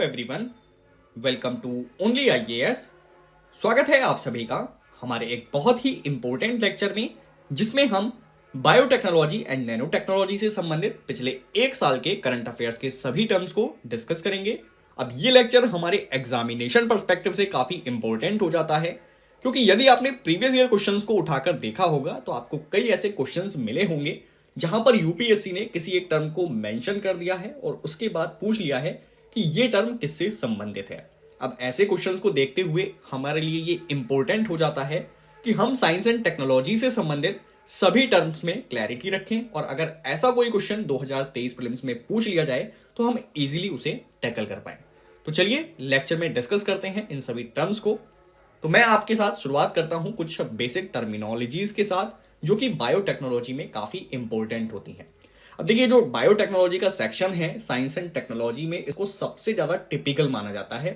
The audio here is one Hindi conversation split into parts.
Everyone, welcome to only IAS. स्वागत है आप सभी का हमारे एक बहुत ही इंपॉर्टेंट लेक्चर में, जिसमें हम बायोटेक्नोलॉजी एंड नैनो टेक्नोलॉजी से संबंधित पिछले एक साल के करंट अफेयर्स के सभी टर्म्स को डिस्कस करेंगे। अब ये लेक्चर हमारे एग्जामिनेशन पर्सपेक्टिव से काफी इंपॉर्टेंट हो जाता है, क्योंकि यदि आपने प्रीवियस ईयर क्वेश्चंस को उठाकर देखा होगा तो आपको कई ऐसे क्वेश्चंस मिले होंगे जहां पर यूपीएससी ने किसी एक टर्म को मेंशन कर दिया है और उसके बाद पूछ लिया है कि ये टर्म किससे संबंधित है। अब ऐसे क्वेश्चंस को देखते हुए हमारे लिए ये इंपॉर्टेंट हो जाता है कि हम साइंस एंड टेक्नोलॉजी से संबंधित सभी टर्म्स में क्लैरिटी रखें, और अगर ऐसा कोई क्वेश्चन 2023 प्रीलिम्स में पूछ लिया जाए तो हम इजीली उसे टैकल कर पाए। तो चलिए लेक्चर में डिस्कस करते हैं इन सभी टर्म्स को। तो मैं आपके साथ शुरुआत करता हूं कुछ बेसिक टर्मिनोलॉजीज के साथ, जो कि बायोटेक्नोलॉजी में काफी इंपॉर्टेंट होती हैं। अब देखिए, जो बायोटेक्नोलॉजी का सेक्शन है साइंस एंड टेक्नोलॉजी में, इसको सबसे ज्यादा टिपिकल माना जाता है,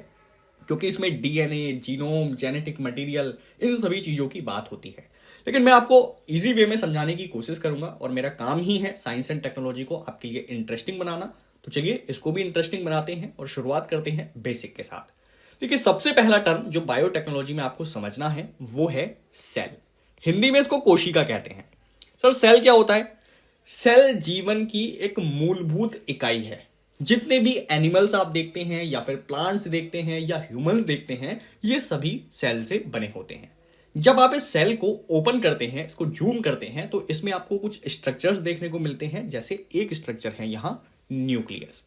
क्योंकि इसमें डीएनए, जीनोम, जेनेटिक मटेरियल, इन सभी चीजों की बात होती है। लेकिन मैं आपको इजी वे में समझाने की कोशिश करूंगा, और मेरा काम ही है साइंस एंड टेक्नोलॉजी को आपके लिए इंटरेस्टिंग बनाना। तो चलिए इसको भी इंटरेस्टिंग बनाते हैं और शुरुआत करते हैं बेसिक के साथ। देखिए, सबसे पहला टर्म जो बायोटेक्नोलॉजी में आपको समझना है वो है सेल। हिंदी में इसको कोशिका कहते हैं। सर, सेल क्या होता है? सेल जीवन की एक मूलभूत इकाई है। जितने भी एनिमल्स आप देखते हैं या फिर प्लांट्स देखते हैं या ह्यूमंस देखते हैं, ये सभी सेल से बने होते हैं। जब आप इस सेल को ओपन करते हैं, इसको जूम करते हैं, तो इसमें आपको कुछ स्ट्रक्चर्स देखने को मिलते हैं। जैसे एक स्ट्रक्चर है यहां न्यूक्लियस।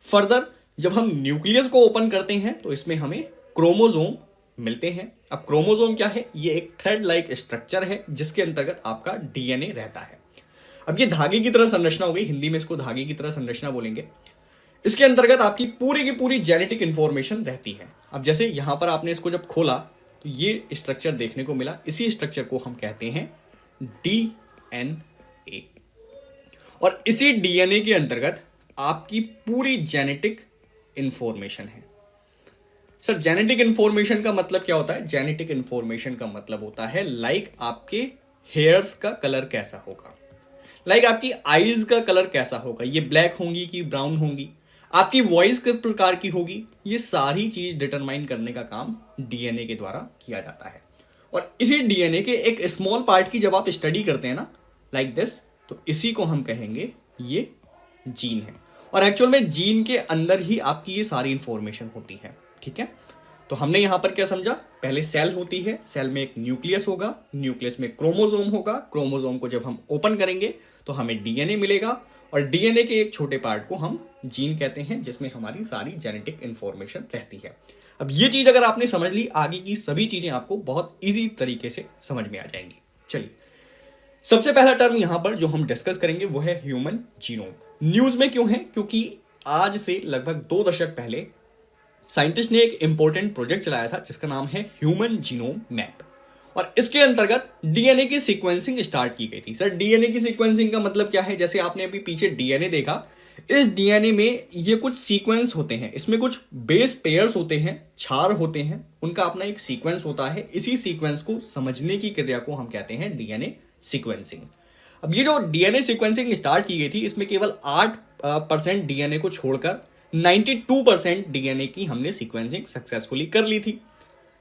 फर्दर जब हम न्यूक्लियस को ओपन करते हैं तो इसमें हमें क्रोमोसोम मिलते हैं। अब क्रोमोसोम क्या है? ये एक थ्रेड लाइक स्ट्रक्चर है जिसके अंतर्गत आपका डीएनए रहता है। अब ये धागे की तरह संरचना हो गई, हिंदी में इसको धागे की तरह संरचना बोलेंगे। इसके अंतर्गत आपकी पूरी की पूरी जेनेटिक इंफॉर्मेशन रहती है। अब जैसे यहां पर आपने इसको जब खोला तो ये स्ट्रक्चर देखने को मिला। इसी स्ट्रक्चर को हम कहते हैं डीएनए, और इसी डीएनए के अंतर्गत आपकी पूरी जेनेटिक इंफॉर्मेशन है। सर, जेनेटिक इंफॉर्मेशन का मतलब क्या होता है? जेनेटिक इंफॉर्मेशन का मतलब होता है आपके हेयर्स का कलर कैसा होगा, आपकी आईज का कलर कैसा होगा, ये ब्लैक होंगी कि ब्राउन होंगी, आपकी वॉइस किस प्रकार की होगी, ये सारी चीज डिटरमाइन करने का काम डीएनए के द्वारा किया जाता है। और इसी डीएनए के एक स्मॉल पार्ट की जब आप स्टडी करते हैं ना, लाइक दिस, तो इसी को हम कहेंगे ये जीन है। और एक्चुअल में जीन के अंदर ही आपकी ये सारी इंफॉर्मेशन होती है। ठीक है, तो हमने यहां पर क्या समझा? पहले सेल होती है, सेल में एक न्यूक्लियस होगा, न्यूक्लियस में क्रोमोसोम होगा, क्रोमोसोम को जब हम ओपन करेंगे तो हमें डीएनए मिलेगा, और डीएनए के एक छोटे पार्ट को हम जीन कहते हैं, जिसमें हमारी सारी जेनेटिक इंफॉर्मेशन रहती है। अब ये चीज अगर आपने समझ ली, आगे की सभी चीजें आपको बहुत इजी तरीके से समझ में आ जाएंगी। चलिए, सबसे पहला टर्म यहां पर जो हम डिस्कस करेंगे वो है ह्यूमन जीनोम। न्यूज में क्यों है? क्योंकि आज से लगभग 2 दशक पहले साइंटिस्ट ने एक इंपॉर्टेंट प्रोजेक्ट चलाया था जिसका नाम है ह्यूमन जीनोम मैप, और इसके अंतर्गत डीएनए की सीक्वेंसिंग स्टार्ट की गई थी। सर, डीएनए की सीक्वेंसिंग का मतलब क्या है? जैसे आपने अभी पीछे डीएनए देखा, इस डीएनए में ये कुछ सीक्वेंस होते हैं, इसमें कुछ बेस पेयर्स होते हैं, क्षार होते हैं, उनका अपना एक सीक्वेंस होता है। इसी सीक्वेंस को समझने की क्रिया को हम कहते हैं डीएनए सीक्वेंसिंग। अब ये जो डीएनए सीक्वेंसिंग स्टार्ट की गई थी, इसमें केवल 8% डीएनए को छोड़कर 92% डीएनए की हमने सीक्वेंसिंग सक्सेसफुली कर ली थी।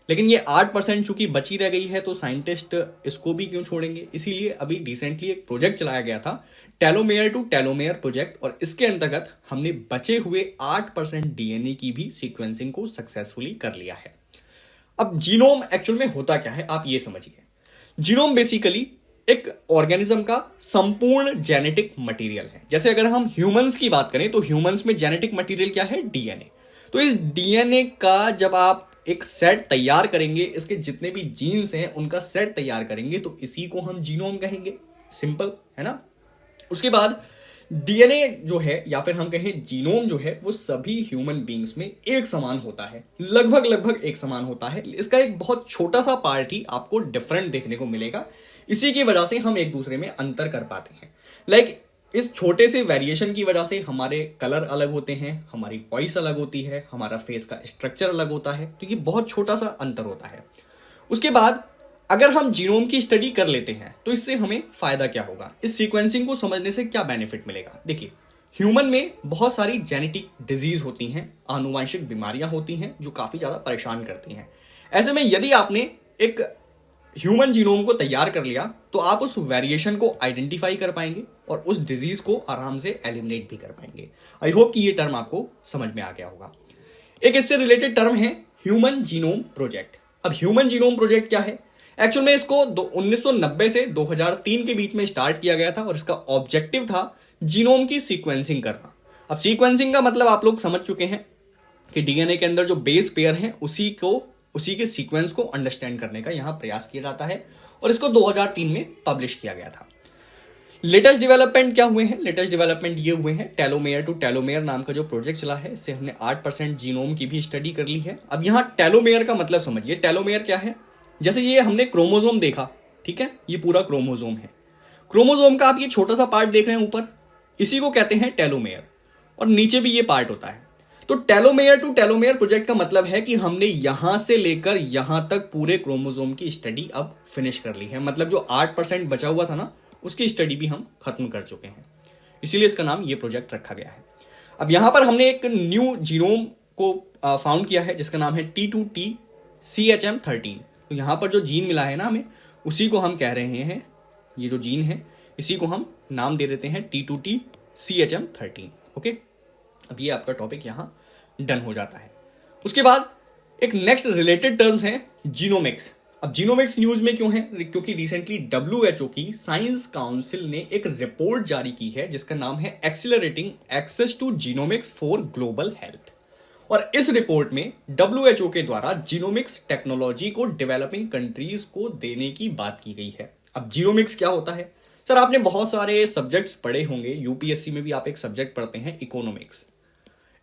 लेकिन ये 8% चूंकि बची रह गई है, तो साइंटिस्ट इसको भी क्यों छोड़ेंगे? इसीलिए अभी रिसेंटली एक प्रोजेक्ट चलाया गया था, टेलोमेयर टू टेलोमेयर प्रोजेक्ट, और इसके अंतर्गत हमने बचे हुए 8% डीएनए की भी सीक्वेंसिंग को सक्सेसफुली कर लिया है। अब जीनोम एक्चुअल में होता क्या है, आप ये समझिए। जीनोम बेसिकली एक ऑर्गेनिज्म का संपूर्ण जेनेटिक मटेरियल है। जैसे अगर हम ह्यूमंस की बात करें तो ह्यूमंस में जेनेटिक मटेरियल क्या है? डीएनए। तो इस डीएनए का जब आप एक सेट तैयार करेंगे, इसके जितने भी जीन्स हैं उनका सेट तैयार करेंगे, तो इसी को हम जीनोम कहेंगे। सिंपल है ना? उसके बाद डीएनए जो है, या फिर हम कहें जीनोम जो है, वो सभी ह्यूमन बींग्स में एक समान होता है, लगभग एक समान होता है। इसका एक बहुत छोटा सा पार्ट ही आपको डिफरेंट देखने को मिलेगा। इसी की वजह से हम एक दूसरे में अंतर कर पाते हैं। इस छोटे से वेरिएशन की वजह से हमारे कलर अलग होते हैं, हमारी वॉइस अलग होती है, हमारा फेस का स्ट्रक्चर अलग होता है। तो ये बहुत छोटा सा अंतर होता है। उसके बाद अगर हम जीनोम की स्टडी कर लेते हैं तो इससे हमें फायदा क्या होगा? इस सीक्वेंसिंग को समझने से क्या बेनिफिट मिलेगा? देखिए, ह्यूमन में बहुत सारी जेनेटिक डिजीज होती हैं, आनुवंशिक बीमारियां होती हैं जो काफी ज्यादा परेशान करती हैं। ऐसे में यदि आपने एक ह्यूमन जीनोम को तैयार कर लिया तो आप उस वेरिएशन को आइडेंटिफाई कर पाएंगे और उस डिजीज को आराम से एलिमिनेट भी कर पाएंगे। आई होप कि ये टर्म आपको समझ में आ गया होगा। एक इससे रिलेटेड टर्म है ह्यूमन जीनोम प्रोजेक्ट। अब ह्यूमन जीनोम प्रोजेक्ट क्या है? एक्चुअल में इसको 1990 से 2003 के बीच में स्टार्ट किया गया था और इसका ऑब्जेक्टिव था जीनोम की सीक्वेंसिंग करना। अब सीक्वेंसिंग का मतलब आप लोग समझ चुके हैं कि डीएनए के अंदर जो बेस पेयर हैं उसी के सीक्वेंस को अंडरस्टैंड करने का यहां प्रयास किया जाता है और इसको 2003 में पब्लिश किया गया था। लेटेस्ट डेवलपमेंट क्या हुए हैं? लेटेस्ट डेवलपमेंट ये हुए हैं, टेलोमेयर टू टेलोमेयर नाम का जो प्रोजेक्ट चला है, इससे हमने 8% जीनोम की भी स्टडी कर ली है। अब यहां टेलोमेयर का मतलब समझिए। टेलोमेयर क्या है? जैसे ये हमने क्रोमोसोम देखा, ठीक है, ये पूरा क्रोमोसोम है। क्रोमोसोम का आप ये छोटा सा पार्ट देख रहे हैं ऊपर, इसी को कहते हैं टेलोमेयर, और नीचे भी ये पार्ट होता है। तो टेलोमेयर टू टेलोमेयर प्रोजेक्ट का मतलब है कि हमने यहां से लेकर यहां तक पूरे क्रोमोसोम की स्टडी अब फिनिश कर ली है। मतलब जो 8% बचा हुआ था ना, उसकी स्टडी भी हम खत्म कर चुके हैं। इसीलिए इसका नाम ये प्रोजेक्ट रखा गया है। अब यहां पर हमने एक न्यू जीनोम को फाउंड किया है जिसका नाम है T2T-CHM13। तो यहां पर जो जीन मिला है ना हमें, उसी को हम कह रहे हैं, ये जो जीन है इसी को हम नाम दे देते हैं T2T-CHM13। ओके, अब ये आपका टॉपिक यहां डन हो जाता है। उसके बाद एक नेक्स्ट रिलेटेड टर्म्स है जीनोमिक्स। अब जीनोमिक्स न्यूज में क्यों है? क्योंकि रिसेंटली WHO की साइंस काउंसिल ने एक रिपोर्ट जारी की है जिसका नाम है accelerating access to genomics for global health. और इस रिपोर्ट में WHO के द्वारा जीनोमिक्स टेक्नोलॉजी को डेवलपिंग कंट्रीज को देने की बात की गई है। अब जीनोमिक्स क्या होता है? सर आपने बहुत सारे सब्जेक्ट्स पढ़े होंगे, यूपीएससी में भी आप एक सब्जेक्ट पढ़ते हैं इकोनॉमिक्स।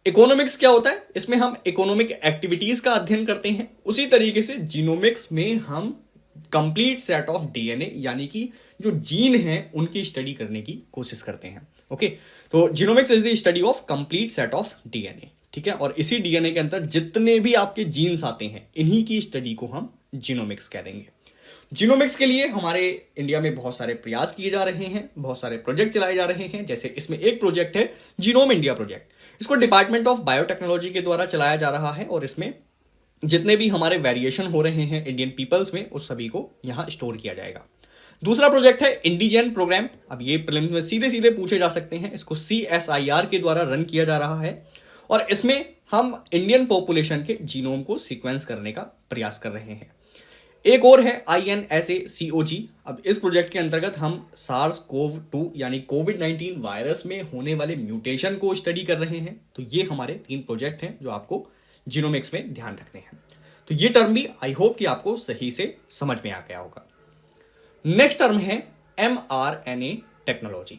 इकोनॉमिक्स क्या होता है? इसमें हम इकोनॉमिक एक्टिविटीज का अध्ययन करते हैं। उसी तरीके से जीनोमिक्स में हम कंप्लीट सेट ऑफ डीएनए यानी कि जो जीन है उनकी स्टडी करने की कोशिश करते हैं। ओके, तो genomics is the study of complete set of DNA, ठीक है। और इसी डीएनए के अंदर जितने भी आपके जीन्स आते हैं, इन्हीं की स्टडी को हम जीनोमिक्स कह देंगे। जीनोमिक्स के लिए हमारे इंडिया में बहुत सारे प्रयास किए जा रहे हैं, बहुत सारे प्रोजेक्ट चलाए जा रहे हैं। जैसे इसमें एक प्रोजेक्ट है जीनोम इंडिया प्रोजेक्ट। इसको डिपार्टमेंट ऑफ बायोटेक्नोलॉजी के द्वारा चलाया जा रहा है और इसमें जितने भी हमारे वेरिएशन हो रहे हैं इंडियन पीपल्स में, उस सभी को यहां स्टोर किया जाएगा। दूसरा प्रोजेक्ट है इंडिजेन प्रोग्राम। अब ये प्रीलिम्स में सीधे सीधे पूछे जा सकते हैं। इसको CSIR के द्वारा रन किया जा रहा है और इसमें हम इंडियन पॉपुलेशन के जीनोम को सीक्वेंस करने का प्रयास कर रहे हैं। एक और है INSACOG। अब इस प्रोजेक्ट के अंतर्गत हम SARS-CoV-2 यानी कोविड-19 वायरस में होने वाले म्यूटेशन को स्टडी कर रहे हैं। तो ये हमारे 3 प्रोजेक्ट हैं जो आपको जीनोमिक्स में ध्यान रखने हैं। तो ये टर्म भी आई होप कि आपको सही से समझ में आ गया होगा। नेक्स्ट टर्म है mRNA टेक्नोलॉजी।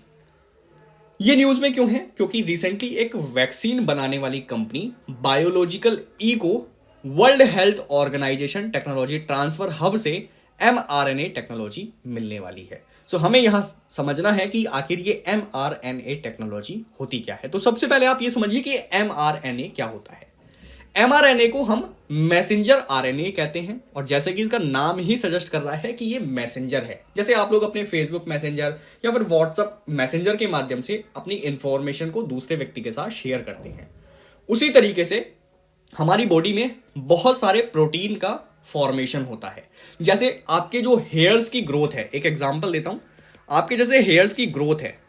ये न्यूज में क्यों है? क्योंकि रिसेंटली एक वैक्सीन बनाने वाली कंपनी बायोलॉजिकल ई को world health organization technology transfer hub से mRNA टेक्नोलॉजी मिलने वाली है। सो हमें यहां समझना है कि आखिर ये mRNA टेक्नोलॉजी होती क्या है। तो सबसे पहले आप ये समझिए कि mRNA क्या होता है। mRNA को हम मैसेंजर RNA कहते हैं और जैसे कि इसका नाम ही सजेस्ट कर रहा है कि ये मैसेंजर है। जैसे आप लोग अपने फेसबुक मैसेंजर या फिर व्हाट्सएप मैसेंजर के माध्यम से अपनी इंफॉर्मेशन को दूसरे व्यक्ति के साथ शेयर करते हैं, उसी तरीके से हमारी बॉडी में बहुत सारे प्रोटीन का फॉर्मेशन होता है। जैसे आपके जो हेयर्स की ग्रोथ है, एक एग्जांपल देता हूं, आपके जैसे हेयर्स की ग्रोथ है,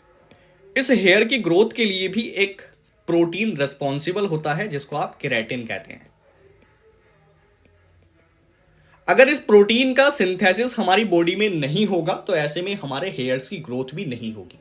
इस हेयर की ग्रोथ के लिए भी एक प्रोटीन रिस्पॉन्सिबल होता है जिसको आप केराटिन कहते हैं। अगर इस प्रोटीन का सिंथेसिस हमारी बॉडी में नहीं होगा तो ऐसे में हमारे हेयर्स की ग्रोथ भी नहीं होगी।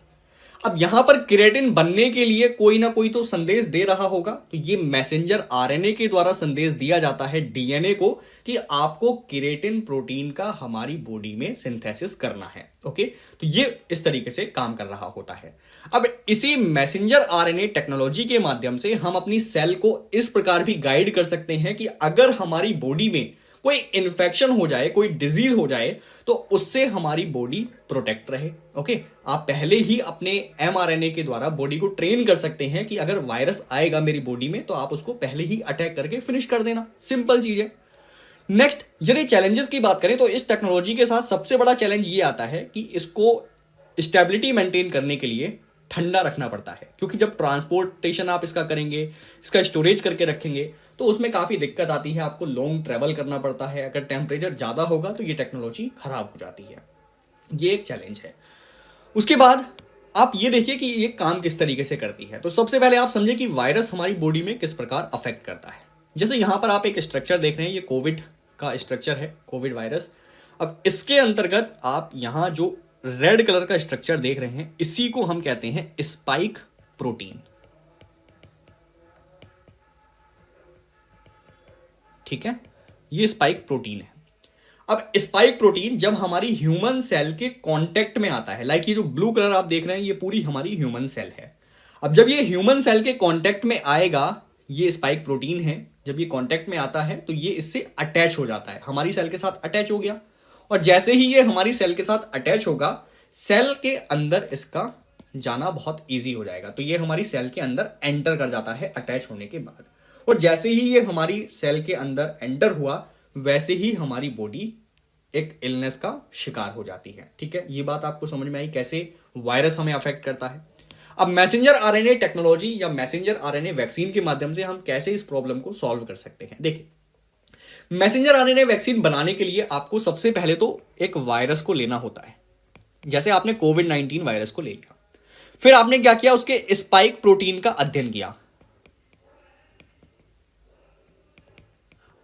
अब यहां पर केराटिन बनने के लिए कोई ना कोई तो संदेश दे रहा होगा। तो ये मैसेंजर RNA के द्वारा संदेश दिया जाता है डीएनए को कि आपको केराटिन प्रोटीन का हमारी बॉडी में सिंथेसिस करना है। ओके, तो ये इस तरीके से काम कर रहा होता है। अब इसी मैसेंजर RNA टेक्नोलॉजी के माध्यम से हम अपनी सेल को इस प्रकार भी गाइड कर सकते हैं कि अगर हमारी बॉडी में कोई इन्फेक्शन हो जाए, कोई डिजीज हो जाए, तो उससे हमारी बॉडी प्रोटेक्ट रहे। ओके, आप पहले ही अपने mRNA के द्वारा बॉडी को ट्रेन कर सकते हैं कि अगर वायरस आएगा मेरी बॉडी में तो आप उसको पहले ही अटैक करके फिनिश कर देना। सिंपल चीज है। नेक्स्ट, यदि चैलेंजेस की बात करें तो इस टेक्नोलॉजी के साथ सबसे बड़ा चैलेंज ये आता है कि इसको स्टेबिलिटी मेंटेन करने के लिए ठंडा रखना पड़ता है, क्योंकि जब ट्रांसपोर्टेशन आप इसका करेंगे, इसका स्टोरेज करके रखेंगे, तो उसमें काफ़ी दिक्कत आती है, आपको लॉन्ग ट्रैवल करना पड़ता है। अगर टेम्परेचर ज़्यादा होगा तो ये टेक्नोलॉजी खराब हो जाती है, ये एक चैलेंज है। उसके बाद आप ये देखिए कि ये काम किस तरीके से करती है। तो सबसे पहले आप समझे कि वायरस हमारी बॉडी में किस प्रकार अफेक्ट करता है। जैसे यहां पर आप एक स्ट्रक्चर देख रहे हैं, ये कोविड का स्ट्रक्चर है, कोविड वायरस। अब इसके अंतर्गत आप यहां जो रेड कलर का स्ट्रक्चर देख रहे हैं, इसी को हम कहते हैं स्पाइक प्रोटीन। ठीक है, ये स्पाइक प्रोटीन है। अब स्पाइक प्रोटीन जब हमारी ह्यूमन सेल के कांटेक्ट में आता है, लाइक ये जो ब्लू कलर आप देख रहे हैं, ये पूरी हमारी ह्यूमन सेल है। अब जब ये ह्यूमन सेल के कांटेक्ट में आएगा, ये स्पाइक प्रोटीन है, जब ये कांटेक्ट में आता है तो ये इससे अटैच हो जाता है, हमारी सेल के साथ अटैच हो गया। और जैसे ही ये हमारी सेल के साथ अटैच होगा, सेल के अंदर इसका जाना बहुत ईजी हो जाएगा। तो ये हमारी सेल के अंदर एंटर कर जाता है अटैच होने के बाद। और जैसे ही ये हमारी सेल के अंदर एंटर हुआ, वैसे ही हमारी बॉडी एक इलनेस का शिकार हो जाती है। ठीक है, ये बात आपको समझ में आई कैसे वायरस हमें अफेक्ट करता है। अब मैसेंजर आरएनए टेक्नोलॉजी या मैसेंजर आरएनए वैक्सीन के माध्यम से हम कैसे इस प्रॉब्लम को सॉल्व कर सकते हैं। देखिए, मैसेंजर आरएनए वैक्सीन बनाने के लिए आपको सबसे पहले तो एक वायरस को लेना होता है। जैसे आपने कोविड-19 वायरस को ले लिया, फिर आपने क्या किया, उसके स्पाइक प्रोटीन का अध्ययन किया।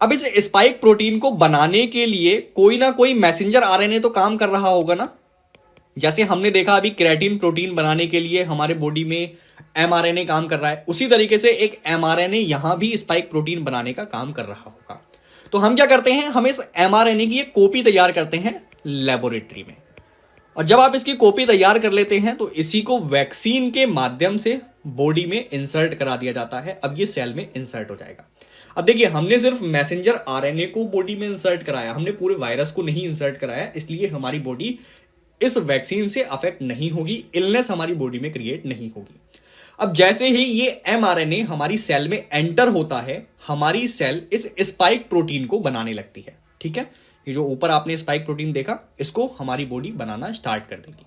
अब इस स्पाइक प्रोटीन को बनाने के लिए कोई ना कोई मैसेंजर आरएनए तो काम कर रहा होगा ना। जैसे हमने देखा अभी केराटिन प्रोटीन बनाने के लिए हमारे बॉडी में एमआरएनए काम कर रहा है, उसी तरीके से एक एमआरएनए यहां भी स्पाइक प्रोटीन बनाने का काम कर रहा होगा। तो हम क्या करते हैं, हम इस एमआरएनए की एक कॉपी तैयार करते हैं लेबोरेटरी में। और जब आप इसकी कॉपी तैयार कर लेते हैं तो इसी को वैक्सीन के माध्यम से बॉडी में इंसर्ट करा दिया जाता है। अब ये सेल में इंसर्ट हो जाएगा। अब देखिए, हमने सिर्फ मैसेंजर आरएनए को बॉडी में इंसर्ट कराया, हमने पूरे वायरस को नहीं इंसर्ट कराया, इसलिए हमारी बॉडी इस वैक्सीन से अफेक्ट नहीं होगी, इलनेस हमारी बॉडी में क्रिएट नहीं होगी। अब जैसे ही ये एमआरएनए हमारी सेल में एंटर होता है, हमारी सेल इस स्पाइक प्रोटीन को बनाने लगती है। ठीक है, ये जो ऊपर आपने स्पाइक प्रोटीन देखा, इसको हमारी बॉडी बनाना स्टार्ट कर देगी।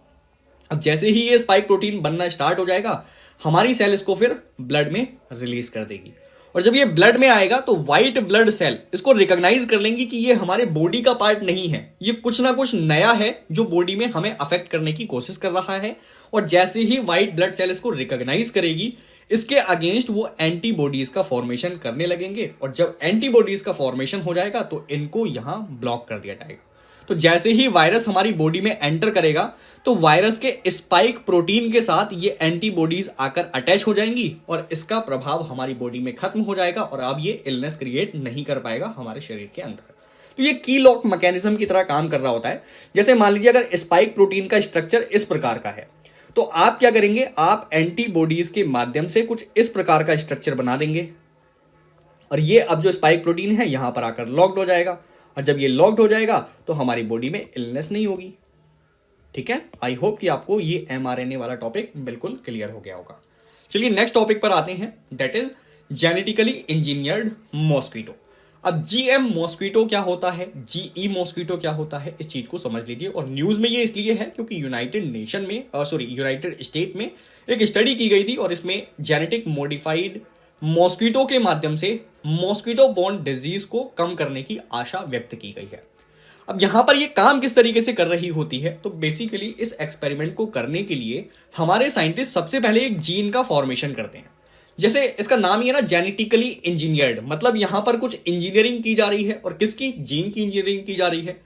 अब जैसे ही ये स्पाइक प्रोटीन बनना स्टार्ट हो जाएगा, हमारी सेल इसको फिर ब्लड में रिलीज कर देगी। और जब ये ब्लड में आएगा तो व्हाइट ब्लड सेल इसको रिकॉग्नाइज कर लेंगी कि ये हमारे बॉडी का पार्ट नहीं है, ये कुछ ना कुछ नया है जो बॉडी में हमें अफेक्ट करने की कोशिश कर रहा है। और जैसे ही व्हाइट ब्लड सेल इसको रिकॉग्नाइज करेगी, इसके अगेंस्ट वो एंटीबॉडीज का फॉर्मेशन करने लगेंगे। और जब एंटीबॉडीज का फॉर्मेशन हो जाएगा तो इनको यहां ब्लॉक कर दिया जाएगा। तो जैसे ही वायरस हमारी बॉडी में एंटर करेगा, तो वायरस के स्पाइक प्रोटीन के साथ ये एंटीबॉडीज आकर अटैच हो जाएंगी और इसका प्रभाव हमारी बॉडी में खत्म हो जाएगा और अब ये इलनेस क्रिएट नहीं कर पाएगा हमारे शरीर के अंदर। तो ये की लॉक मैकेनिज्म की तरह काम कर रहा होता है। जैसे मान लीजिए अगर स्पाइक प्रोटीन का स्ट्रक्चर इस प्रकार का है, तो आप क्या करेंगे, आप एंटीबॉडीज के माध्यम से कुछ इस प्रकार का स्ट्रक्चर बना देंगे और ये अब जो स्पाइक प्रोटीन है यहां पर आकर लॉक्ड हो जाएगा। और जब ये लॉक्ड हो जाएगा तो हमारी बॉडी में इलनेस नहीं होगी। ठीक है, आई होप कि आपको ये एमआरएनए वाला टॉपिक बिल्कुल क्लियर हो गया होगा। चलिए नेक्स्ट टॉपिक पर आते हैं, that is genetically engineered mosquito. अब जीएम मॉस्क्वीटो क्या होता है, जीई मॉस्क्वीटो क्या होता है, इस चीज को समझ लीजिए। और न्यूज में ये इसलिए है क्योंकि यूनाइटेड स्टेट में एक स्टडी की गई थी और इसमें जेनेटिक मॉडिफाइड मॉस्क्वीटो के माध्यम से मॉस्क्वीटो बोर्न डिजीज को कम करने की आशा व्यक्त की गई है। अब यहां पर ये काम किस तरीके से कर रही होती है, तो बेसिकली इस एक्सपेरिमेंट को करने के लिए हमारे साइंटिस्ट सबसे पहले एक जीन का फॉर्मेशन करते हैं। जैसे इसका नाम ही है ना, जेनेटिकली इंजीनियर्ड, मतलब यहां पर कुछ इंजीनियरिंग की जा रही है। और किसकी, जीन की इंजीनियरिंग की जा रही है।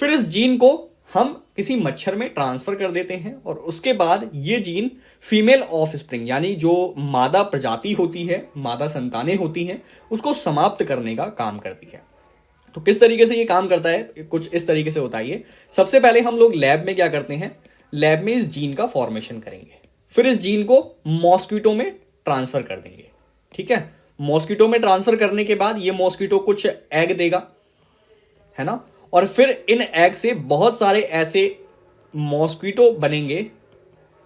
फिर इस जीन को हम किसी मच्छर में ट्रांसफर कर देते हैं और उसके बाद ये जीन फीमेल ऑफस्प्रिंग यानी जो मादा प्रजाति होती है, मादा संतानें होती हैं, उसको समाप्त करने का काम करती है। तो किस तरीके से ये काम करता है, कुछ इस तरीके से होता है ये। सबसे पहले हम लोग लैब में क्या करते हैं, लैब में इस जीन का फॉर्मेशन करेंगे, फिर इस जीन को मॉस्क्वीटो में ट्रांसफर कर देंगे। ठीक है, मॉस्क्वीटो में ट्रांसफर करने के बाद ये मॉस्क्वीटो कुछ एग देगा, है ना। और फिर इन एग से बहुत सारे ऐसे मॉस्क्वीटो बनेंगे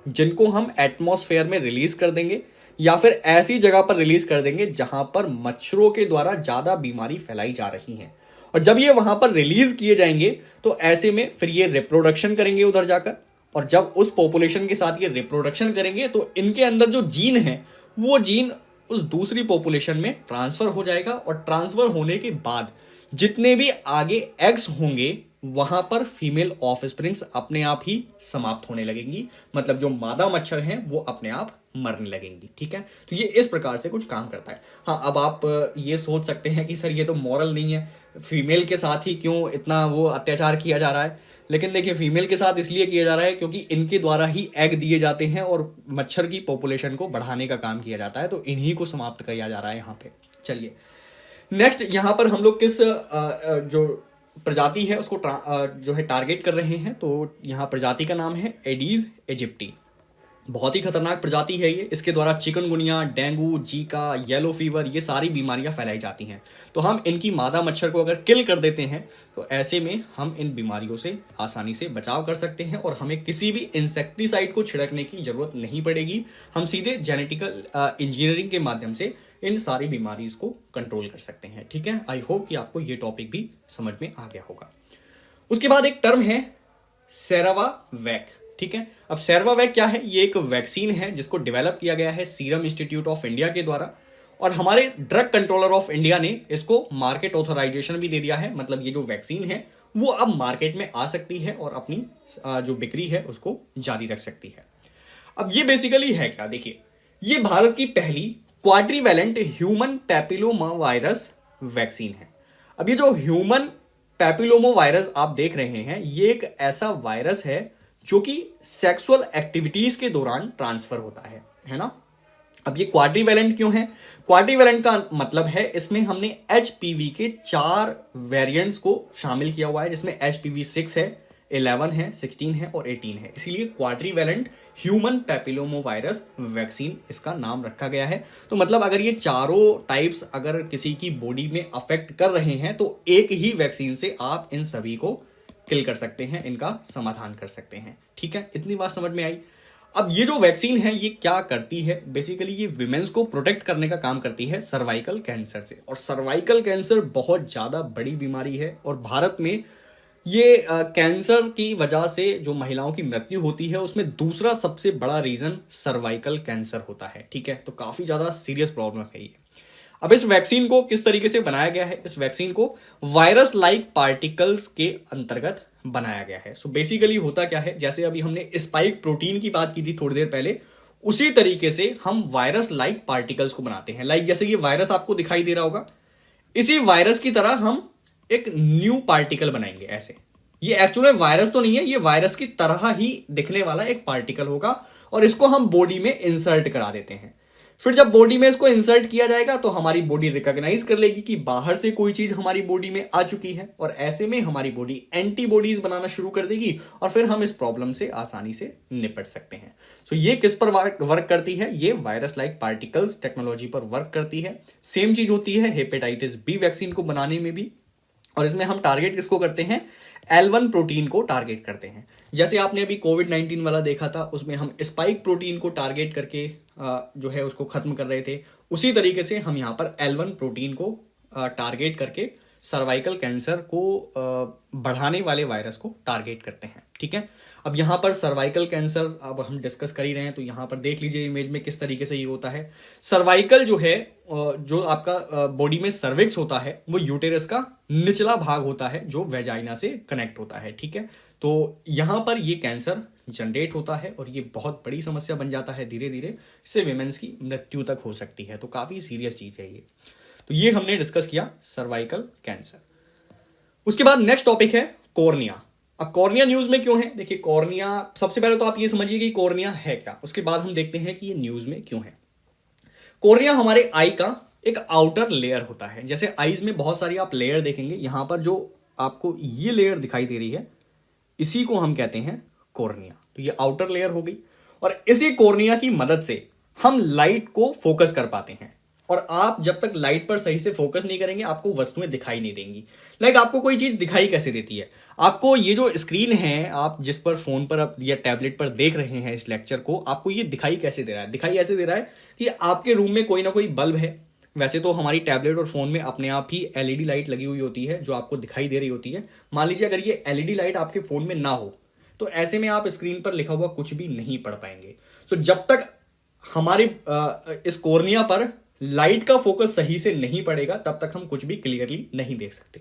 जिनको हम एटमॉस्फेयर में रिलीज कर देंगे या फिर ऐसी जगह पर रिलीज कर देंगे जहां पर मच्छरों के द्वारा ज्यादा बीमारी फैलाई जा रही है। और जब ये वहां पर रिलीज किए जाएंगे तो ऐसे में फिर ये रिप्रोडक्शन करेंगे उधर जाकर, और जब उस पॉपुलेशन के साथ ये रिप्रोडक्शन करेंगे तो इनके अंदर जो जीन है वो जीन उस दूसरी पॉपुलेशन में ट्रांसफर हो जाएगा, और ट्रांसफर होने के बाद जितने भी आगे एग्स होंगे वहां पर फीमेल ऑफस्प्रिंग्स अपने आप ही समाप्त होने लगेंगी, मतलब जो मादा मच्छर हैं वो अपने आप मरने लगेंगी। ठीक है, तो ये इस प्रकार से कुछ काम करता है। हाँ, अब आप ये सोच सकते हैं कि सर ये तो मॉरल नहीं है, फीमेल के साथ ही क्यों इतना वो अत्याचार किया जा रहा है। लेकिन देखिए, फीमेल के साथ इसलिए किया जा रहा है क्योंकि इनके द्वारा ही एग दिए जाते हैं और मच्छर की पॉपुलेशन को बढ़ाने का काम किया जाता है, तो इन्हीं को समाप्त किया जा रहा है यहाँ पे। चलिए नेक्स्ट, यहाँ पर हम लोग किस जो प्रजाति है उसको जो है टारगेट कर रहे हैं। तो यहाँ प्रजाति का नाम है एडीज इजिप्टी। बहुत ही खतरनाक प्रजाति है ये। इसके द्वारा chikungunya, dengue, Zika, yellow fever, ये सारी बीमारियां फैलाई जाती हैं। तो हम इनकी मादा मच्छर को अगर किल कर देते हैं तो ऐसे में हम इन बीमारियों से आसानी से बचाव कर सकते हैं और हमें किसी भी इंसेक्टिसाइड को छिड़कने की जरूरत नहीं पड़ेगी। हम सीधे जेनेटिकल इंजीनियरिंग के माध्यम से इन सारी बीमारीज को कंट्रोल कर सकते हैं। ठीक है, आई होप कि आपको ये टॉपिक भी समझ में आ गया होगा। उसके बाद एक टर्म है सेरावावैक। ठीक है, अब सेरावावैक क्या है? ये एक वैक्सीन है जिसको डेवलप किया गया है सीरम इंस्टीट्यूट ऑफ इंडिया के द्वारा, और हमारे ड्रग कंट्रोलर ऑफ इंडिया ने इसको मार्केट ऑथराइजेशन भी दे दिया है। मतलब ये जो वैक्सीन है वो अब मार्केट में आ सकती है और अपनी जो बिक्री है उसको जारी रख सकती है। अब ये बेसिकली है क्या? देखिए, ये भारत की पहली क्वाड्रीवैलेंट ह्यूमन पैपिलोमा वायरस वैक्सीन है। अब ये जो ह्यूमन पैपिलोमा वायरस आप देख रहे हैं, ये एक ऐसा वायरस है जो कि सेक्सुअल एक्टिविटीज के दौरान ट्रांसफर होता है ना। अब ये क्वाड्रीवैलेंट क्यों है? क्वाड्रीवैलेंट का मतलब है इसमें हमने एचपीवी के 4 वेरिएंट्स को शामिल किया हुआ है, जिसमें एचपीवी 6 है, 11 है, 16 है और 18 है। इसीलिए क्वाड्रीवैलेंट ह्यूमन पैपिलोमा वायरस वैक्सीन इसका नाम रखा गया है। तो मतलब अगर ये चारों टाइप्स अगर किसी की बॉडी में अफेक्ट कर रहे हैं तो एक ही वैक्सीन से आप इन सभी को किल कर सकते हैं, इनका समाधान कर सकते हैं। ठीक है, इतनी बात समझ में आई। अब ये जो वैक्सीन है ये क्या करती है? बेसिकली ये विमेंस को प्रोटेक्ट करने का काम करती है सर्वाइकल कैंसर से, और सर्वाइकल कैंसर बहुत ज्यादा बड़ी बीमारी है और भारत में ये कैंसर की वजह से जो महिलाओं की मृत्यु होती है उसमें दूसरा सबसे बड़ा रीजन सर्वाइकल कैंसर होता है। ठीक है, तो काफी ज्यादा सीरियस प्रॉब्लम है ये। अब इस वैक्सीन को किस तरीके से बनाया गया है? इस वैक्सीन को वायरस लाइक पार्टिकल्स के अंतर्गत बनाया गया है। सो बेसिकली होता क्या है, जैसे अभी हमने स्पाइक प्रोटीन की बात की थी थोड़ी देर पहले, उसी तरीके से हम वायरस लाइक पार्टिकल्स को बनाते हैं। लाइक जैसे ये वायरस आपको दिखाई दे रहा होगा, इसी वायरस की तरह हम एक न्यू पार्टिकल बनाएंगे ऐसे। ये एक्चुअल में वायरस तो नहीं है, ये वायरस की तरह ही दिखने वाला एक पार्टिकल होगा और इसको हम बॉडी में इंसर्ट करा देते हैं। फिर जब बॉडी में इसको इंसर्ट किया जाएगा तो हमारी बॉडी रिकॉग्नाइज कर लेगी कि बाहर से कोई चीज हमारी बॉडी में आ चुकी है, और ऐसे में हमारी बॉडी एंटीबॉडीज बनाना शुरू कर देगी और फिर हम इस प्रॉब्लम से आसानी से निपट सकते हैं। तो ये किस पर वर्क करती है? ये वायरस लाइक पार्टिकल्स टेक्नोलॉजी पर वर्क करती है। सेम चीज होती है हेपेटाइटिस बी वैक्सीन को बनाने में भी, और इसमें हम टारगेट किसको करते हैं? L1 प्रोटीन को टारगेट करते हैं। जैसे आपने अभी कोविड-19 वाला देखा था, उसमें हम स्पाइक प्रोटीन को टारगेट करके जो है उसको खत्म कर रहे थे। उसी तरीके से हम यहाँ पर L1 प्रोटीन को टारगेट करके सर्वाइकल कैंसर को बढ़ाने वाले वायरस को टारगेट करते हैं। ठीक है, अब यहाँ पर सर्वाइकल कैंसर अब हम डिस्कस कर ही रहे हैं, तो यहाँ पर देख लीजिए इमेज में किस तरीके से ये होता है। सर्वाइकल जो है, जो आपका बॉडी में सर्विक्स होता है, वो यूटेरस का निचला भाग होता है जो वेजाइना से कनेक्ट होता है। ठीक है, तो यहाँ पर ये कैंसर जनरेट होता है और ये बहुत बड़ी समस्या बन जाता है। धीरे धीरे इससे विमेंस की मृत्यु तक हो सकती है, तो काफी सीरियस चीज है ये। तो ये हमने डिस्कस किया सर्वाइकल कैंसर। उसके बाद नेक्स्ट टॉपिक है कॉर्निया। अब कॉर्निया न्यूज में क्यों है? देखिए, कॉर्निया सबसे पहले तो आप ये समझिए कि कॉर्निया है क्या, उसके बाद हम देखते हैं कि ये न्यूज में क्यों है। कॉर्निया हमारे आई का एक आउटर लेयर होता है। जैसे आईज में बहुत सारी आप लेयर देखेंगे, यहां पर जो आपको ये लेयर दिखाई दे रही है इसी को हम कहते हैं कॉर्निया। तो ये आउटर लेयर हो गई, और इसी कॉर्निया की मदद से हम लाइट को फोकस कर पाते हैं। और आप जब तक लाइट पर सही से फोकस नहीं करेंगे आपको वस्तुएं दिखाई नहीं देंगी। लाइक आपको कोई चीज दिखाई कैसे देती है? आपको ये जो स्क्रीन है, आप जिस पर फोन पर या टैबलेट पर देख रहे हैं इस लेक्चर को, आपको ये दिखाई कैसे दे रहा है? दिखाई ऐसे दे रहा है कि आपके रूम में कोई ना कोई बल्ब है। वैसे तो हमारी टैबलेट और फोन में अपने आप ही एलईडी लाइट लगी हुई होती है जो आपको दिखाई दे रही होती है। मान लीजिए अगर ये एलईडी लाइट आपके फोन में ना हो तो ऐसे में आप स्क्रीन पर लिखा हुआ कुछ भी नहीं पढ़ पाएंगे। तो जब तक हमारी इस कॉर्निया पर लाइट का फोकस सही से नहीं पड़ेगा तब तक हम कुछ भी क्लियरली नहीं देख सकते।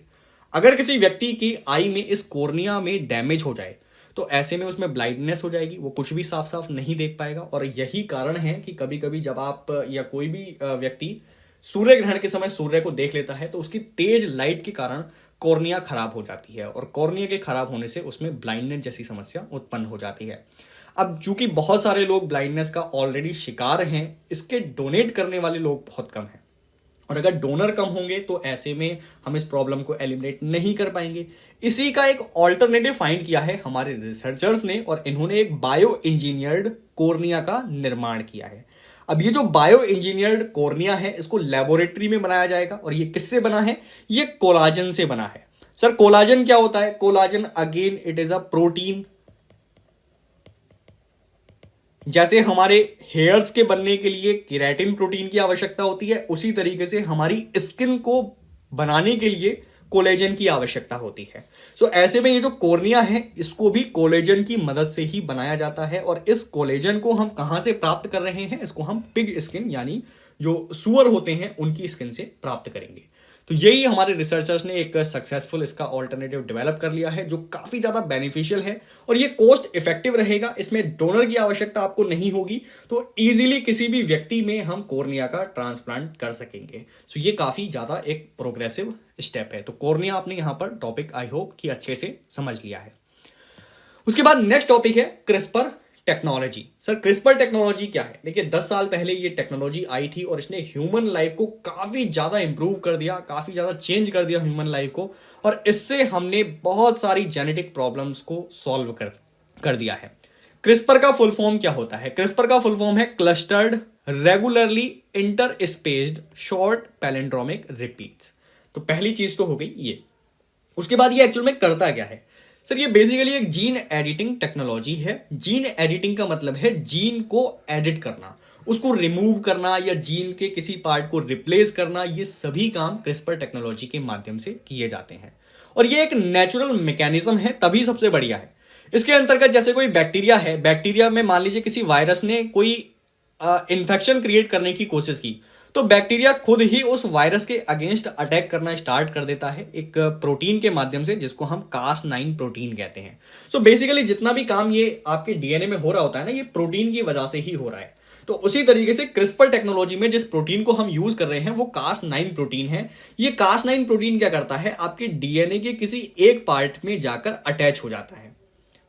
अगर किसी व्यक्ति की आई में इस कॉर्निया में डैमेज हो जाए तो ऐसे में उसमें ब्लाइंडनेस हो जाएगी, वो कुछ भी साफ साफ नहीं देख पाएगा। और यही कारण है कि कभी कभी जब आप या कोई भी व्यक्ति सूर्य ग्रहण के समय सूर्य को देख लेता है तो उसकी तेज लाइट के कारण कॉर्निया खराब हो जाती है, और कॉर्निया के खराब होने से उसमें ब्लाइंडनेस जैसी समस्या उत्पन्न हो जाती है। अब चूंकि बहुत सारे लोग ब्लाइंडनेस का ऑलरेडी शिकार हैं, इसके डोनेट करने वाले लोग बहुत कम हैं, और अगर डोनर कम होंगे तो ऐसे में हम इस प्रॉब्लम को एलिमिनेट नहीं कर पाएंगे। इसी का एक ऑल्टरनेटिव फाइंड किया है हमारे रिसर्चर्स ने, और इन्होंने एक बायो इंजीनियर्ड कॉर्निया का निर्माण किया है। अब ये जो बायो इंजीनियर्ड कॉर्निया है इसको लेबोरेटरी में बनाया जाएगा, और ये किससे बना है? ये कोलाजन से बना है। सर कोलाजन क्या होता है? Collagen again it is a protein. जैसे हमारे हेयर्स के बनने के लिए केराटिन प्रोटीन की आवश्यकता होती है, उसी तरीके से हमारी स्किन को बनाने के लिए कोलेजन की आवश्यकता होती है। सो ऐसे में ये जो कॉर्निया है इसको भी कोलेजन की मदद से ही बनाया जाता है, और इस कोलेजन को हम कहां से प्राप्त कर रहे हैं? इसको हम पिग स्किन यानी जो सुअर होते हैं उनकी स्किन से प्राप्त करेंगे। तो यही हमारे रिसर्चर्स ने एक सक्सेसफुल इसका ऑल्टरनेटिव डेवलप कर लिया है जो काफी ज्यादा बेनिफिशियल है, और ये कॉस्ट इफेक्टिव रहेगा। इसमें डोनर की आवश्यकता आपको नहीं होगी, तो इजीली किसी भी व्यक्ति में हम कॉर्निया का ट्रांसप्लांट कर सकेंगे। सो ये काफी ज्यादा एक प्रोग्रेसिव स्टेप है। तो कॉर्निया आपने यहां पर टॉपिक आई होप कि अच्छे से समझ लिया है। उसके बाद नेक्स्ट टॉपिक है CRISPR technology. Sir CRISPR technology क्या है? देखिए 10 साल पहले ये टेक्नोलॉजी आई थी और इसने ह्यूमन लाइफ को काफी ज्यादा इंप्रूव कर दिया, काफी ज्यादा चेंज कर दिया ह्यूमन लाइफ को, और इससे हमने बहुत सारी जेनेटिक प्रॉब्लम्स को सॉल्व कर दिया है। क्रिस्पर का फुल फॉर्म क्या होता है? क्रिस्पर का फुल फॉर्म है clustered regularly interspaced short palindromic repeats. तो पहली चीज तो हो गई ये। उसके बाद ये एक्चुअल में करता क्या है? सर ये बेसिकली एक जीन एडिटिंग टेक्नोलॉजी है। जीन एडिटिंग का मतलब है जीन को एडिट करना, उसको रिमूव करना या जीन के किसी पार्ट को रिप्लेस करना। ये सभी काम क्रिस्पर टेक्नोलॉजी के माध्यम से किए जाते हैं, और ये एक नेचुरल मैकेनिज्म है, तभी सबसे बढ़िया है। इसके अंतर्गत जैसे कोई बैक्टीरिया है, बैक्टीरिया में मान लीजिए किसी वायरस ने कोई इन्फेक्शन क्रिएट करने की कोशिश की, तो बैक्टीरिया खुद ही उस वायरस के अगेंस्ट अटैक करना स्टार्ट कर देता है एक प्रोटीन के माध्यम से, जिसको हम Cas9 प्रोटीन कहते हैं। सो बेसिकली जितना भी काम ये आपके डीएनए में हो रहा होता है ना, ये प्रोटीन की वजह से ही हो रहा है। तो उसी तरीके से क्रिस्पर टेक्नोलॉजी में जिस प्रोटीन को हम यूज कर रहे हैं वो Cas9 प्रोटीन है। ये Cas9 प्रोटीन क्या करता है? आपके डीएनए के किसी एक पार्ट में जाकर अटैच हो जाता है।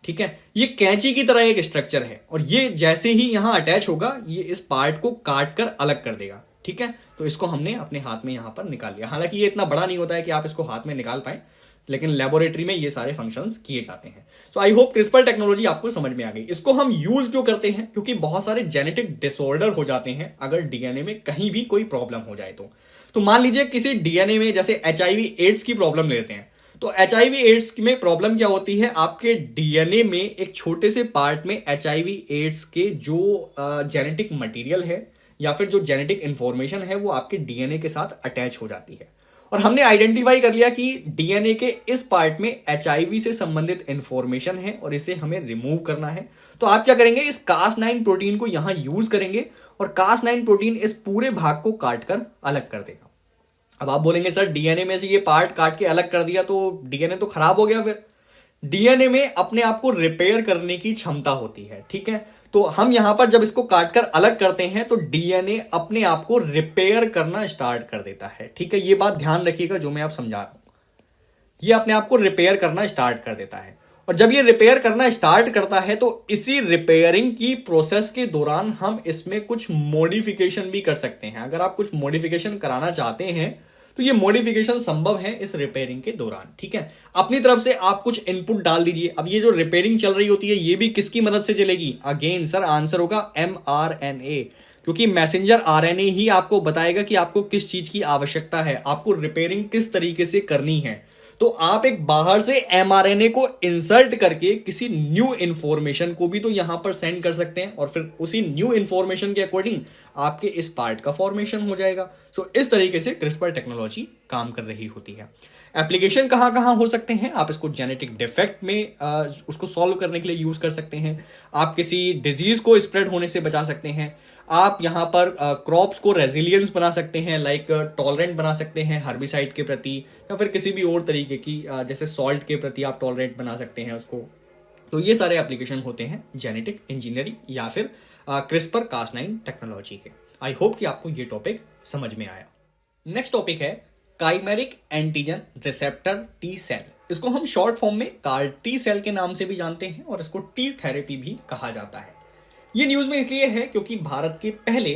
ठीक है, ये कैंची की तरह एक स्ट्रक्चर है, और ये जैसे ही यहां अटैच होगा ये इस पार्ट को काट कर अलग कर देगा। ठीक है, तो इसको हमने अपने हाथ में यहां पर निकाल लिया। हालांकि ये इतना बड़ा नहीं होता है कि आप इसको हाथ में निकाल पाए, लेकिन लेबोरेटरी में ये सारे फंक्शंस किए जाते हैं। सो आई होप क्रिस्पर टेक्नोलॉजी आपको समझ में आ गई। इसको हम यूज क्यों करते हैं? क्योंकि बहुत सारे जेनेटिक डिसऑर्डर हो जाते हैं अगर डीएनए में कहीं भी कोई प्रॉब्लम हो जाए तो मान लीजिए किसी डीएनए में जैसे एचआईवी एड्स की प्रॉब्लम लेते हैं, तो एचआईवी एड्स में प्रॉब्लम क्या होती है? आपके डीएनए में एक छोटे से पार्ट में एचआईवी एड्स के जो जेनेटिक मटेरियल है या फिर जो जेनेटिक इंफॉर्मेशन है वो आपके डीएनए के साथ अटैच हो जाती है, और हमने आइडेंटिफाई कर लिया कि डीएनए के इस पार्ट में एचआईवी से संबंधित इंफॉर्मेशन है और इसे हमें रिमूव करना है। तो आप क्या करेंगे? इस Cas9 प्रोटीन को यहां यूज करेंगे, और Cas9 प्रोटीन इस पूरे भाग को काटकर अलग कर देगा। अब आप बोलेंगे सर डीएनए में से ये पार्ट काट के अलग कर दिया तो डीएनए तो खराब हो गया। फिर डीएनए में अपने आप को रिपेयर करने की क्षमता होती है। ठीक है, तो हम यहां पर जब इसको काटकर अलग करते हैं तो डीएनए अपने आप को रिपेयर करना स्टार्ट कर देता है। ठीक है, ये बात ध्यान रखिएगा जो मैं आप समझा रहा हूं, ये अपने आप को रिपेयर करना स्टार्ट कर देता है। और जब ये रिपेयर करना स्टार्ट करता है तो इसी रिपेयरिंग की प्रोसेस के दौरान हम इसमें कुछ मॉडिफिकेशन भी कर सकते हैं। अगर आप कुछ मॉडिफिकेशन कराना चाहते हैं तो ये मॉडिफिकेशन संभव है इस रिपेयरिंग के दौरान। ठीक है, अपनी तरफ से आप कुछ इनपुट डाल दीजिए। अब ये जो रिपेयरिंग चल रही होती है ये भी किसकी मदद से चलेगी? अगेन सर आंसर होगा mRNA, क्योंकि मैसेंजर आरएनए ही आपको बताएगा कि आपको किस चीज की आवश्यकता है, आपको रिपेयरिंग किस तरीके से करनी है। तो आप एक बाहर से एमआरएनए को इंसर्ट करके किसी न्यू इंफॉर्मेशन को भी तो यहां पर सेंड कर सकते हैं और फिर उसी न्यू इंफॉर्मेशन के अकॉर्डिंग आपके इस पार्ट का फॉर्मेशन हो जाएगा। सो इस तरीके से क्रिस्पर टेक्नोलॉजी काम कर रही होती है। एप्लीकेशन कहां कहां हो सकते हैं, आप इसको जेनेटिक डिफेक्ट में उसको सॉल्व करने के लिए यूज कर सकते हैं, आप किसी डिजीज को स्प्रेड होने से बचा सकते हैं, आप यहां पर क्रॉप्स को रेजिलियंस बना सकते हैं, लाइक टॉलरेंट बना सकते हैं हर्बिसाइड के प्रति, या फिर किसी भी और तरीके की जैसे सॉल्ट के प्रति आप टॉलरेंट बना सकते हैं उसको। तो ये सारे एप्लीकेशन होते हैं जेनेटिक इंजीनियरिंग या फिर क्रिस्पर कास9 टेक्नोलॉजी के। आई होप कि आपको ये टॉपिक समझ में आया। नेक्स्ट टॉपिक है chimeric antigen receptor T cell. इसको हम शॉर्ट फॉर्म में कार टी सेल के नाम से भी जानते हैं और इसको टी थेरेपी भी कहा जाता है। ये न्यूज में इसलिए है क्योंकि भारत के पहले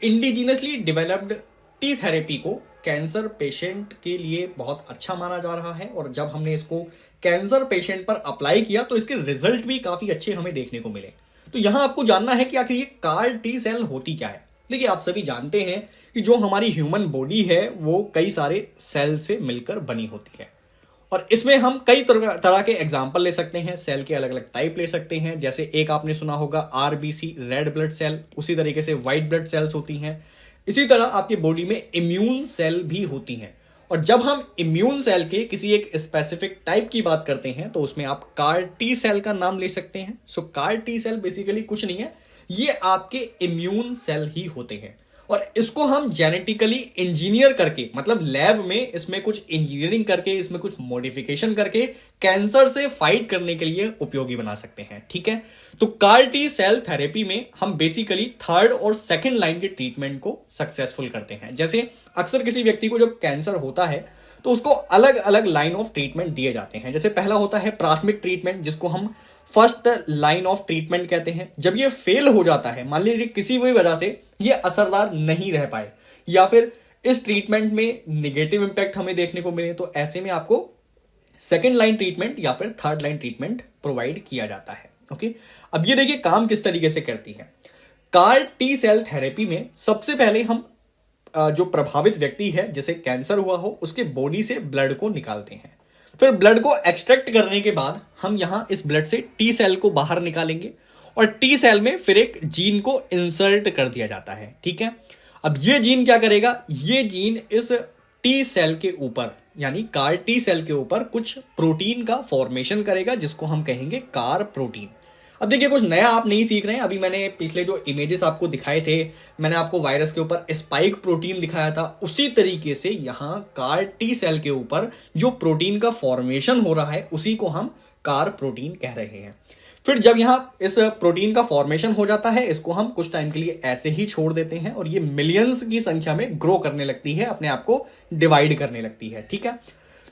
इंडिजिनसली डेवलप्ड टी थेरेपी को कैंसर पेशेंट के लिए बहुत अच्छा माना जा रहा है और जब हमने इसको कैंसर पेशेंट पर अप्लाई किया तो इसके रिजल्ट भी काफी अच्छे हमें देखने को मिले। तो यहां आपको जानना है कि आखिर ये कार टी सेल होती क्या है। देखिए, आप सभी जानते हैं कि जो हमारी ह्यूमन बॉडी है वो कई सारे सेल से मिलकर बनी होती है और इसमें हम कई तरह के एग्जाम्पल ले सकते हैं, सेल के अलग अलग टाइप ले सकते हैं। जैसे एक आपने सुना होगा आरबीसी, रेड ब्लड सेल, उसी तरीके से व्हाइट ब्लड सेल्स होती हैं। इसी तरह आपकी बॉडी में इम्यून सेल भी होती हैं और जब हम इम्यून सेल के किसी एक स्पेसिफिक टाइप की बात करते हैं तो उसमें आप कार टी सेल का नाम ले सकते हैं। So car T cell basically कुछ नहीं है, ये आपके इम्यून सेल ही होते हैं और इसको हम जेनेटिकली इंजीनियर करके, मतलब लैब में इसमें कुछ इंजीनियरिंग करके, इसमें कुछ मॉडिफिकेशन करके कैंसर से फाइट करने के लिए उपयोगी बना सकते हैं। ठीक है, तो कार टी सेल थेरेपी में हम बेसिकली थर्ड और सेकंड लाइन के ट्रीटमेंट को सक्सेसफुल करते हैं। जैसे अक्सर किसी व्यक्ति को जब कैंसर होता है तो उसको अलग अलग लाइन ऑफ ट्रीटमेंट दिए जाते हैं। जैसे पहला होता है प्राथमिक ट्रीटमेंट, जिसको हम फर्स्ट लाइन ऑफ ट्रीटमेंट कहते हैं। जब ये फेल हो जाता है, मान लीजिए किसी भी वजह से ये असरदार नहीं रह पाए या फिर इस ट्रीटमेंट में निगेटिव इंपैक्ट हमें देखने को मिले, तो ऐसे में आपको सेकेंड लाइन ट्रीटमेंट या फिर थर्ड लाइन ट्रीटमेंट प्रोवाइड किया जाता है। ओके, अब ये देखिए काम किस तरीके से करती है। कार टी सेल थेरेपी में सबसे पहले हम जो प्रभावित व्यक्ति है जिसे कैंसर हुआ हो उसके बॉडी से ब्लड को निकालते हैं। फिर ब्लड को एक्सट्रैक्ट करने के बाद हम यहां इस ब्लड से टी सेल को बाहर निकालेंगे और टी सेल में फिर एक जीन को इंसर्ट कर दिया जाता है। ठीक है, अब ये जीन क्या करेगा, ये जीन इस टी सेल के ऊपर यानी कार टी सेल के ऊपर कुछ प्रोटीन का फॉर्मेशन करेगा जिसको हम कहेंगे कार प्रोटीन। अब देखिए, कुछ नया आप नहीं सीख रहे हैं। अभी मैंने पिछले जो इमेजेस आपको दिखाए थे, मैंने आपको वायरस के ऊपर स्पाइक प्रोटीन दिखाया था, उसी तरीके से यहां कार टी सेल के ऊपर जो प्रोटीन का फॉर्मेशन हो रहा है उसी को हम कार प्रोटीन कह रहे हैं। फिर जब यहां इस प्रोटीन का फॉर्मेशन हो जाता है, इसको हम कुछ टाइम के लिए ऐसे ही छोड़ देते हैं और ये मिलियंस की संख्या में ग्रो करने लगती है, अपने आप को डिवाइड करने लगती है। ठीक है,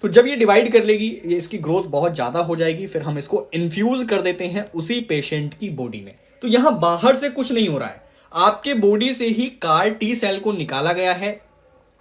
तो जब ये डिवाइड कर लेगी, ये इसकी ग्रोथ बहुत ज्यादा हो जाएगी, फिर हम इसको इन्फ्यूज कर देते हैं उसी पेशेंट की बॉडी में। तो यहां बाहर से कुछ नहीं हो रहा है, आपके बॉडी से ही कार टी सेल को निकाला गया है,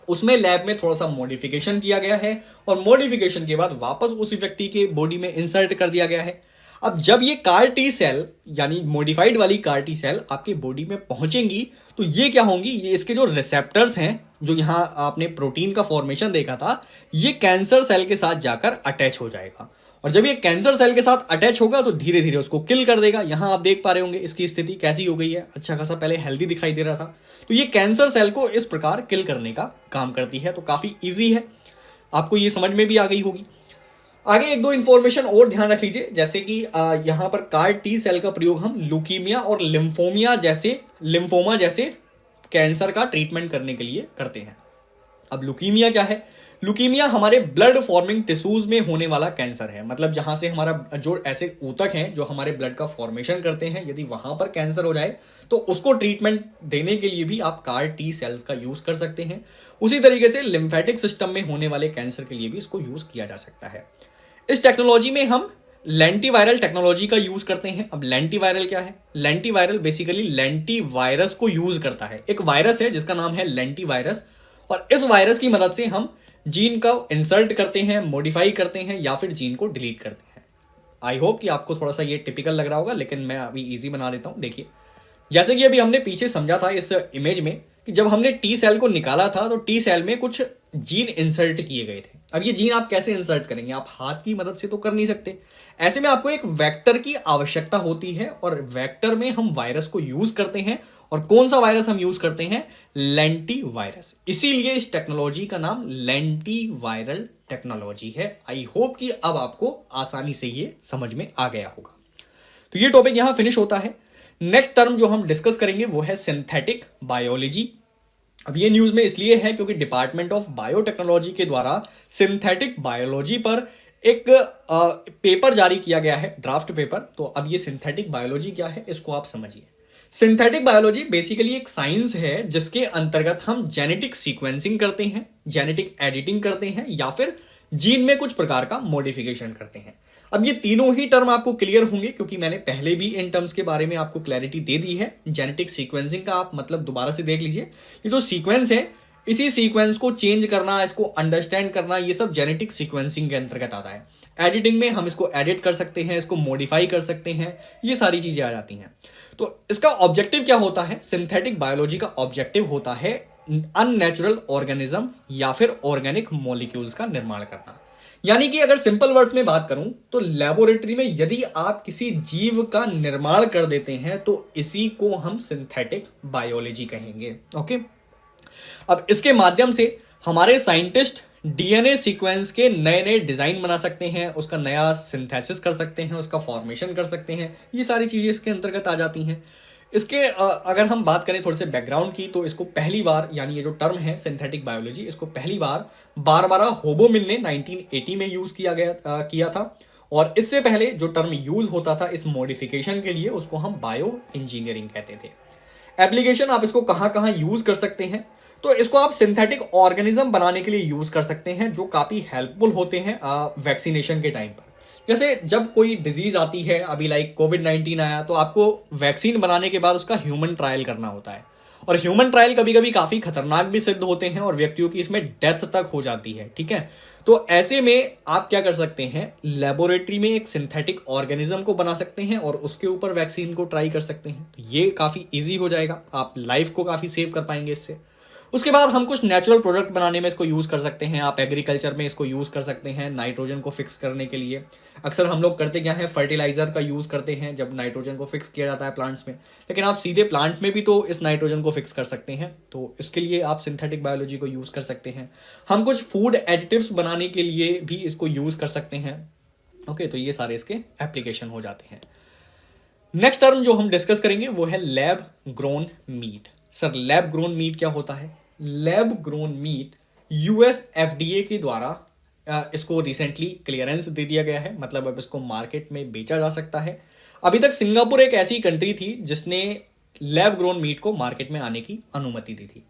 उसमें लैब में थोड़ा सा मॉडिफिकेशन किया गया है और मॉडिफिकेशन के बाद वापस उसी व्यक्ति के बॉडी में इंसर्ट कर दिया गया है। अब जब ये कार टी सेल यानी मॉडिफाइड वाली कार टी सेल आपकी बॉडी में पहुंचेंगी तो ये क्या होंगी, ये इसके जो रिसेप्टर्स हैं, जो यहां आपने प्रोटीन का फॉर्मेशन देखा था, ये कैंसर सेल के साथ जाकर अटैच हो जाएगा और जब ये कैंसर सेल के साथ अटैच होगा तो धीरे धीरे उसको किल कर देगा। यहां आप देख पा रहे होंगे इसकी स्थिति कैसी हो गई है, अच्छा खासा पहले हेल्दी दिखाई दे रहा था। तो ये कैंसर सेल को इस प्रकार किल करने का काम करती है। तो काफी ईजी है, आपको ये समझ में भी आ गई होगी। आगे एक दो इंफॉर्मेशन और ध्यान रख लीजिए, जैसे कि यहां पर कार टी सेल का प्रयोग हम ल्यूकीमिया और लिम्फोमा जैसे कैंसर का ट्रीटमेंट करने के लिए करते हैं। अब ल्यूकीमिया क्या है? ल्यूकीमिया हमारे ब्लड फॉर्मिंग टिश्यूज में होने वाला कैंसर है, मतलब जहां से हमारा जो ऐसे ऊतक हैं जो हमारे ब्लड का फॉर्मेशन करते हैं, यदि वहां पर कैंसर हो जाए तो उसको ट्रीटमेंट देने के लिए भी आप कार टी सेल्स का यूज कर सकते हैं। उसी तरीके से लिम्फेटिक सिस्टम में होने वाले कैंसर के लिए भी इसको यूज किया जा सकता है। इस टेक्नोलॉजी में हम लेंटीवायरल टेक्नोलॉजी का यूज करते हैं। अब लेंटीवायरल क्या है? लेंटीवायरल बेसिकली लेंटीवायरस को यूज करता है। एक वायरस है जिसका नाम है लेंटीवायरस और इस वायरस की मदद से हम जीन का इंसर्ट करते हैं, मॉडिफाई करते हैं या फिर जीन को डिलीट करते हैं। आई होप कि आपको थोड़ा सा ये टिपिकल लग रहा होगा, लेकिन मैं अभी इजी बना देता हूं। देखिए, जैसे कि अभी हमने पीछे समझा था इस इमेज में कि जब हमने टी सेल को निकाला था तो टी सेल में कुछ जीन इंसर्ट किए गए थे। अब ये जीन आप कैसे इंसर्ट करेंगे, आप हाथ की मदद से तो कर नहीं सकते। ऐसे में आपको एक वेक्टर की आवश्यकता होती है और वेक्टर में हम वायरस को यूज करते हैं। और कौन सा वायरस हम यूज करते हैं, लेंटी वायरस। इसीलिए इस टेक्नोलॉजी का नाम लेंटी वायरल टेक्नोलॉजी है। आई होप कि अब आपको आसानी से ये समझ में आ गया होगा। तो ये टॉपिक यहां फिनिश होता है। नेक्स्ट टर्म जो हम डिस्कस करेंगे वो है सिंथेटिक बायोलॉजी। अब ये न्यूज में इसलिए है क्योंकि डिपार्टमेंट ऑफ बायोटेक्नोलॉजी के द्वारा सिंथेटिक बायोलॉजी पर एक पेपर जारी किया गया है, ड्राफ्ट पेपर। तो अब ये सिंथेटिक बायोलॉजी क्या है इसको आप समझिए। सिंथेटिक बायोलॉजी बेसिकली एक साइंस है जिसके अंतर्गत हम जेनेटिक सीक्वेंसिंग करते हैं, जेनेटिक एडिटिंग करते हैं या फिर जीन में कुछ प्रकार का मॉडिफिकेशन करते हैं। अब ये तीनों ही टर्म आपको क्लियर होंगे क्योंकि मैंने पहले भी इन टर्म्स के बारे में आपको क्लैरिटी दे दी है। जेनेटिक सीक्वेंसिंग का आप मतलब दोबारा से देख लीजिए। ये जो सीक्वेंस है, इसी सीक्वेंस को चेंज करना, इसको अंडरस्टैंड करना, ये सब जेनेटिक सीक्वेंसिंग के अंतर्गत आता है। एडिटिंग में हम इसको एडिट कर सकते हैं, इसको मॉडिफाई कर सकते हैं, ये सारी चीजें आ जाती हैं। तो इसका ऑब्जेक्टिव क्या होता है, सिंथेटिक बायोलॉजी का ऑब्जेक्टिव होता है अननेचुरल ऑर्गेनिज्म या फिर ऑर्गेनिक मॉलिक्यूल्स का निर्माण करना। यानी कि अगर सिंपल वर्ड्स में बात करूं तो लेबोरेटरी में यदि आप किसी जीव का निर्माण कर देते हैं तो इसी को हम सिंथेटिक बायोलॉजी कहेंगे। ओके, अब इसके माध्यम से हमारे साइंटिस्ट डीएनए सीक्वेंस के नए नए डिजाइन बना सकते हैं, उसका नया सिंथेसिस कर सकते हैं, उसका फॉर्मेशन कर सकते हैं। ये सारी चीजें इसके अंतर्गत आ जाती हैं। इसके अगर हम बात करें थोड़े से बैकग्राउंड की, तो इसको पहली बार, यानी ये जो टर्म है सिंथेटिक बायोलॉजी, इसको पहली बार बारबरा होबोमिन ने 1980 में यूज किया था। और इससे पहले जो टर्म यूज होता था इस मॉडिफिकेशन के लिए, उसको हम बायो इंजीनियरिंग कहते थे। एप्लीकेशन आप इसको कहां कहां यूज कर सकते हैं, तो इसको आप सिंथेटिक ऑर्गेनिज्म बनाने के लिए यूज कर सकते हैं जो काफी हेल्पफुल होते हैं वैक्सीनेशन के टाइम पर। जैसे जब कोई डिजीज आती है, अभी लाइक कोविड-19 आया, तो आपको वैक्सीन बनाने के बाद उसका ह्यूमन ट्रायल करना होता है। और ह्यूमन ट्रायल कभी कभी काफी खतरनाक भी सिद्ध होते हैं और व्यक्तियों की इसमें डेथ तक हो जाती है। ठीक है, तो ऐसे में आप क्या कर सकते हैं, लेबोरेटरी में एक सिंथेटिक ऑर्गेनिज्म को बना सकते हैं और उसके ऊपर वैक्सीन को ट्राई कर सकते हैं। तो ये काफी इजी हो जाएगा, आप लाइफ को काफी सेव कर पाएंगे इससे। उसके बाद हम कुछ नेचुरल प्रोडक्ट बनाने में इसको यूज कर सकते हैं। आप एग्रीकल्चर में इसको यूज कर सकते हैं नाइट्रोजन को फिक्स करने के लिए। अक्सर हम लोग करते क्या है, फर्टिलाइजर का यूज करते हैं जब नाइट्रोजन को फिक्स किया जाता है प्लांट्स में, लेकिन आप सीधे प्लांट में भी तो इस नाइट्रोजन को फिक्स कर सकते हैं। तो इसके लिए आप सिंथेटिक बायोलॉजी को यूज कर सकते हैं। हम कुछ फूड एडिटिव्स बनाने के लिए भी इसको यूज कर सकते हैं। ओके, तो ये सारे इसके एप्लीकेशन हो जाते हैं। नेक्स्ट टर्म जो हम डिस्कस करेंगे वो है lab grown meat. Sir, lab grown meat क्या होता है? Lab grown meat US FDA के द्वारा इसको रिसेंटली क्लियरेंस दे दिया गया है, मतलब अब इसको मार्केट में बेचा जा सकता है। अभी तक सिंगापुर एक ऐसी कंट्री थी जिसने लैब ग्रोन मीट को मार्केट में आने की अनुमति दी थी।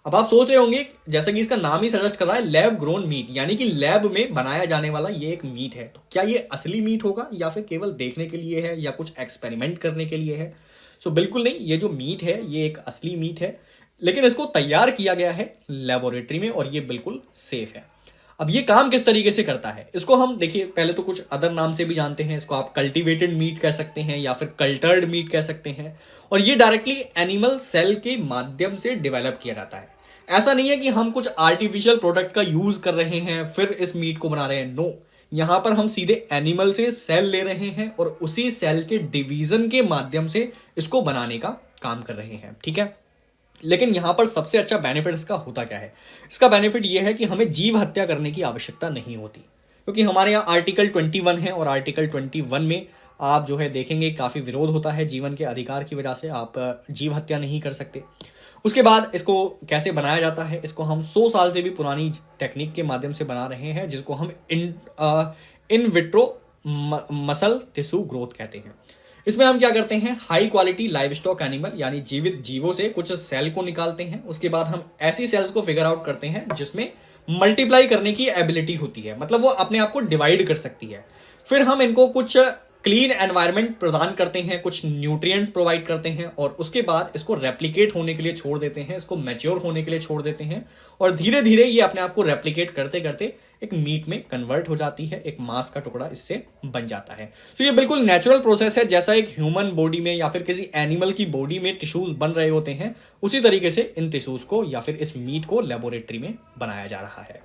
अब आप सोच रहे होंगे, जैसा कि इसका नाम ही सजेस्ट कर रहा है, लैब ग्रोन मीट, यानी कि लैब में बनाया जाने वाला ये एक मीट है। तो क्या ये असली मीट होगा या फिर केवल देखने के लिए है या कुछ एक्सपेरिमेंट करने के लिए है? सो बिल्कुल नहीं, ये जो मीट है ये एक असली मीट है, लेकिन इसको तैयार किया गया है लेबोरेटरी में और ये बिल्कुल सेफ है। अब ये काम किस तरीके से करता है, इसको हम देखिए, पहले तो कुछ अदर नाम से भी जानते हैं। इसको आप कल्टीवेटेड मीट कह सकते हैं या फिर कल्टर्ड मीट कह सकते हैं। और ये डायरेक्टली एनिमल सेल के माध्यम से डेवलप किया जाता है। ऐसा नहीं है कि हम कुछ आर्टिफिशियल प्रोडक्ट का यूज कर रहे हैं फिर इस मीट को बना रहे हैं। नो, यहां पर हम सीधे एनिमल से सेल ले रहे हैं और उसी सेल के डिवीजन के माध्यम से इसको बनाने का काम कर रहे हैं। ठीक है, लेकिन यहां पर सबसे अच्छा बेनिफिट इसका होता क्या है? इसका बेनिफिट यह है कि हमें जीव हत्या करने की आवश्यकता नहीं होती, क्योंकि हमारे यहाँ आर्टिकल 21 है और आर्टिकल 21 में आप जो है देखेंगे काफी विरोध होता है जीवन के अधिकार की वजह से, आप जीव हत्या नहीं कर सकते। उसके बाद इसको कैसे बनाया जाता है, इसको हम 100 साल से भी पुरानी टेक्निक के माध्यम से बना रहे हैं, जिसको हम in vitro muscle tissue growth कहते हैं। इसमें हम क्या करते हैं, high quality live stock animal यानी जीवित जीवों से कुछ सेल को निकालते हैं। उसके बाद हम ऐसी सेल्स को फिगर आउट करते हैं जिसमें मल्टीप्लाई करने की एबिलिटी होती है, मतलब वो अपने आप को डिवाइड कर सकती है। फिर हम इनको कुछ क्लीन एनवायरनमेंट प्रदान करते हैं, कुछ न्यूट्रिएंट्स प्रोवाइड करते हैं और उसके बाद इसको रेप्लिकेट होने के लिए छोड़ देते हैं, इसको मैच्योर होने के लिए छोड़ देते हैं और धीरे धीरे ये अपने आप को रेप्लिकेट करते करते एक मीट में कन्वर्ट हो जाती है, एक मांस का टुकड़ा इससे बन जाता है। तो ये बिल्कुल नेचुरल प्रोसेस है, जैसा एक ह्यूमन बॉडी में या फिर किसी एनिमल की बॉडी में टिश्यूज बन रहे होते हैं, उसी तरीके से इन टिश्यूज को या फिर इस मीट को लेबोरेटरी में बनाया जा रहा है।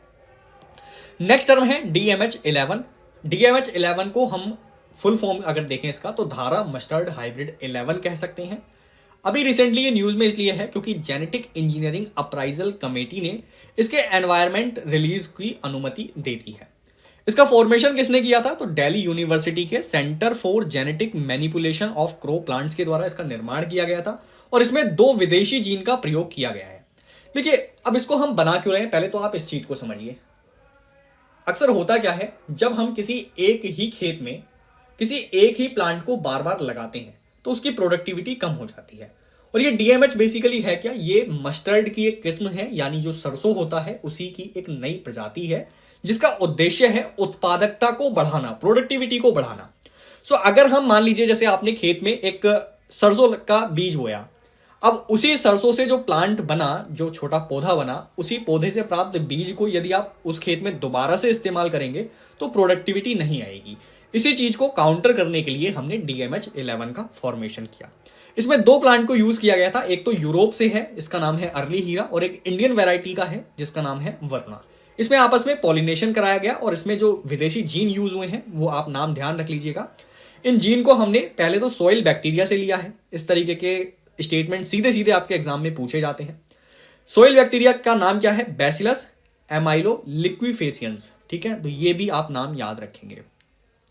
नेक्स्ट टर्म है DMH11। DMH11 को हम फुल फॉर्म अगर देखें इसका तो धारा मस्टर्ड हाइब्रिड 11 कह सकते हैं। अभी रिसेंटली ये न्यूज में इसलिए है क्योंकि जेनेटिक इंजीनियरिंग अप्राइजल कमेटी ने इसके एनवायरमेंट रिलीज की अनुमति दे दी है। इसका फॉर्मेशन किसने किया था? तो दिल्ली यूनिवर्सिटी के centre for genetic manipulation of crow plants के द्वारा इसका निर्माण किया गया था और इसमें 2 विदेशी जीन का प्रयोग किया गया है। देखिए, अब इसको हम बना क्यों रहे हैं, पहले तो आप इस चीज को समझिए। अक्सर होता क्या है, जब हम किसी एक ही खेत में किसी एक ही प्लांट को बार बार लगाते हैं तो उसकी प्रोडक्टिविटी कम हो जाती है। और ये DMH बेसिकली है क्या? ये मस्टर्ड की एक किस्म है, यानी जो सरसों होता है उसी की एक नई प्रजाति है जिसका उद्देश्य है उत्पादकता को बढ़ाना, प्रोडक्टिविटी को बढ़ाना। सो अगर हम मान लीजिए जैसे आपने खेत में एक सरसों का बीज बोया, अब उसी सरसों से जो प्लांट बना, जो छोटा पौधा बना, उसी पौधे से प्राप्त बीज को यदि आप उस खेत में दोबारा से इस्तेमाल करेंगे तो प्रोडक्टिविटी नहीं आएगी। इसी चीज को काउंटर करने के लिए हमने DMH11 का फॉर्मेशन किया। इसमें 2 प्लांट को यूज किया गया था, एक तो यूरोप से है, इसका नाम है अर्ली हीरा, और एक इंडियन वैरायटी का है जिसका नाम है वरना। इसमें आपस में पॉलिनेशन कराया गया और इसमें जो विदेशी जीन यूज हुए हैं वो आप नाम ध्यान रख लीजिएगा। इन जीन को हमने पहले तो सोइल बैक्टीरिया से लिया है। इस तरीके के स्टेटमेंट सीधे सीधे आपके एग्जाम में पूछे जाते हैं। सोइल बैक्टीरिया का नाम क्या है? बैसिलस एमाइलोलिक्विफेसियंस। ठीक है, तो ये भी आप नाम याद रखेंगे।